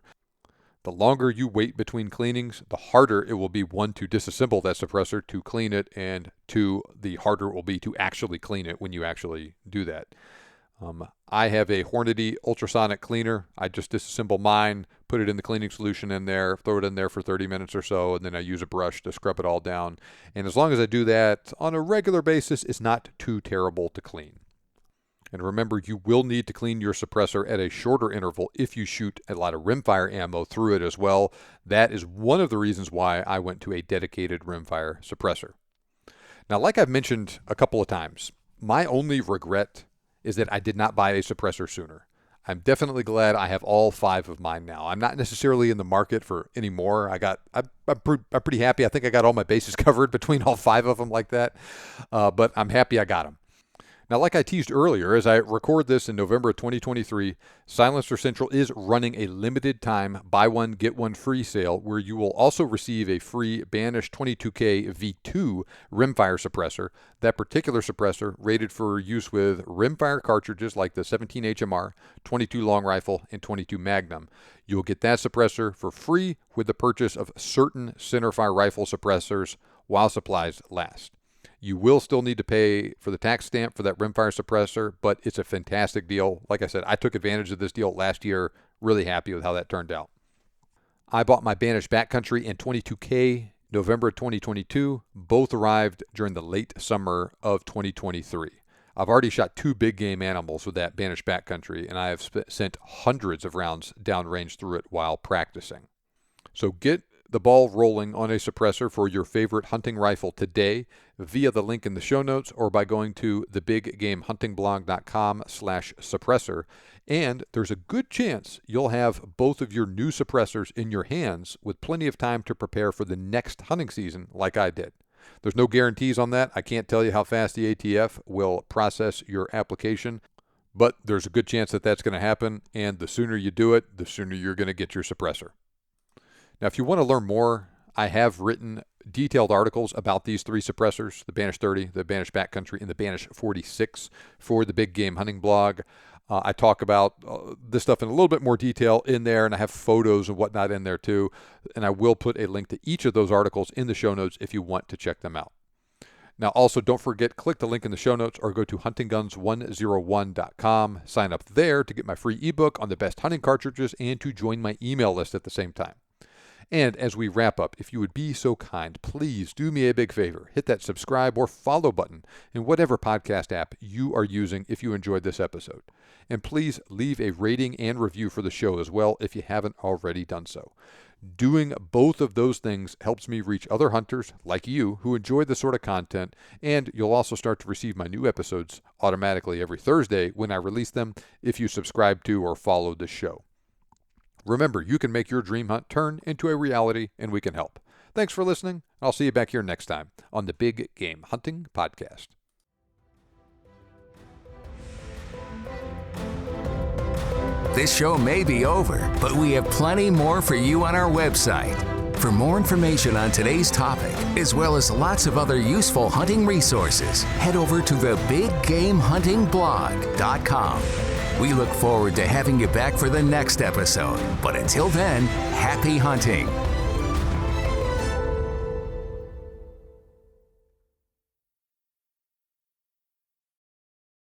The longer you wait between cleanings, the harder it will be, one, to disassemble that suppressor, to clean it, and two, the harder it will be to actually clean it when you actually do that. I have a Hornady ultrasonic cleaner. I just disassemble mine, put it in the cleaning solution in there, throw it in there for 30 minutes or so, and then I use a brush to scrub it all down. And as long as I do that on a regular basis, it's not too terrible to clean. And remember, you will need to clean your suppressor at a shorter interval if you shoot a lot of rimfire ammo through it as well. That is one of the reasons why I went to a dedicated rimfire suppressor. Now, like I've mentioned a couple of times, my only regret is that I did not buy a suppressor sooner. I'm definitely glad I have all 5 of mine now. I'm not necessarily in the market for any more. I'm pretty happy. I think I got all my bases covered between all 5 of them like that. But I'm happy I got them. Now, like I teased earlier, as I record this in November of 2023, Silencer Central is running a limited time buy one, get one free sale where you will also receive a free Banish 22K V2 rimfire suppressor. That particular suppressor rated for use with rimfire cartridges like the 17 HMR, 22 long rifle, and 22 Magnum. You'll get that suppressor for free with the purchase of certain centerfire rifle suppressors while supplies last. You will still need to pay for the tax stamp for that rimfire suppressor, but it's a fantastic deal. Like I said, I took advantage of this deal last year. Really happy with how that turned out. I bought my Banish Backcountry and 22K November 2022. Both arrived during the late summer of 2023. I've already shot 2 big game animals with that Banish Backcountry, and I have sent hundreds of rounds downrange through it while practicing. So get the ball rolling on a suppressor for your favorite hunting rifle today via the link in the show notes or by going to thebiggamehuntingblog.com/suppressor. And there's a good chance you'll have both of your new suppressors in your hands with plenty of time to prepare for the next hunting season like I did. There's no guarantees on that. I can't tell you how fast the ATF will process your application, but there's a good chance that that's going to happen. And the sooner you do it, the sooner you're going to get your suppressor. Now, if you want to learn more, I have written detailed articles about these 3 suppressors, the Banish 30, the Banish Backcountry, and the Banish 46 for the Big Game Hunting blog. I talk about this stuff in a little bit more detail in there, and I have photos and whatnot in there too. And I will put a link to each of those articles in the show notes if you want to check them out. Now, also, don't forget, click the link in the show notes or go to huntingguns101.com. Sign up there to get my free ebook on the best hunting cartridges and to join my email list at the same time. And as we wrap up, if you would be so kind, please do me a big favor. Hit that subscribe or follow button in whatever podcast app you are using if you enjoyed this episode. And please leave a rating and review for the show as well if you haven't already done so. Doing both of those things helps me reach other hunters like you who enjoy this sort of content, and you'll also start to receive my new episodes automatically every Thursday when I release them if you subscribe to or follow the show. Remember, you can make your dream hunt turn into a reality, and we can help. Thanks for listening. I'll see you back here next time on the Big Game Hunting Podcast. This show may be over, but we have plenty more for you on our website. For more information on today's topic, as well as lots of other useful hunting resources, head over to thebiggamehuntingblog.com. We look forward to having you back for the next episode. But until then, happy hunting.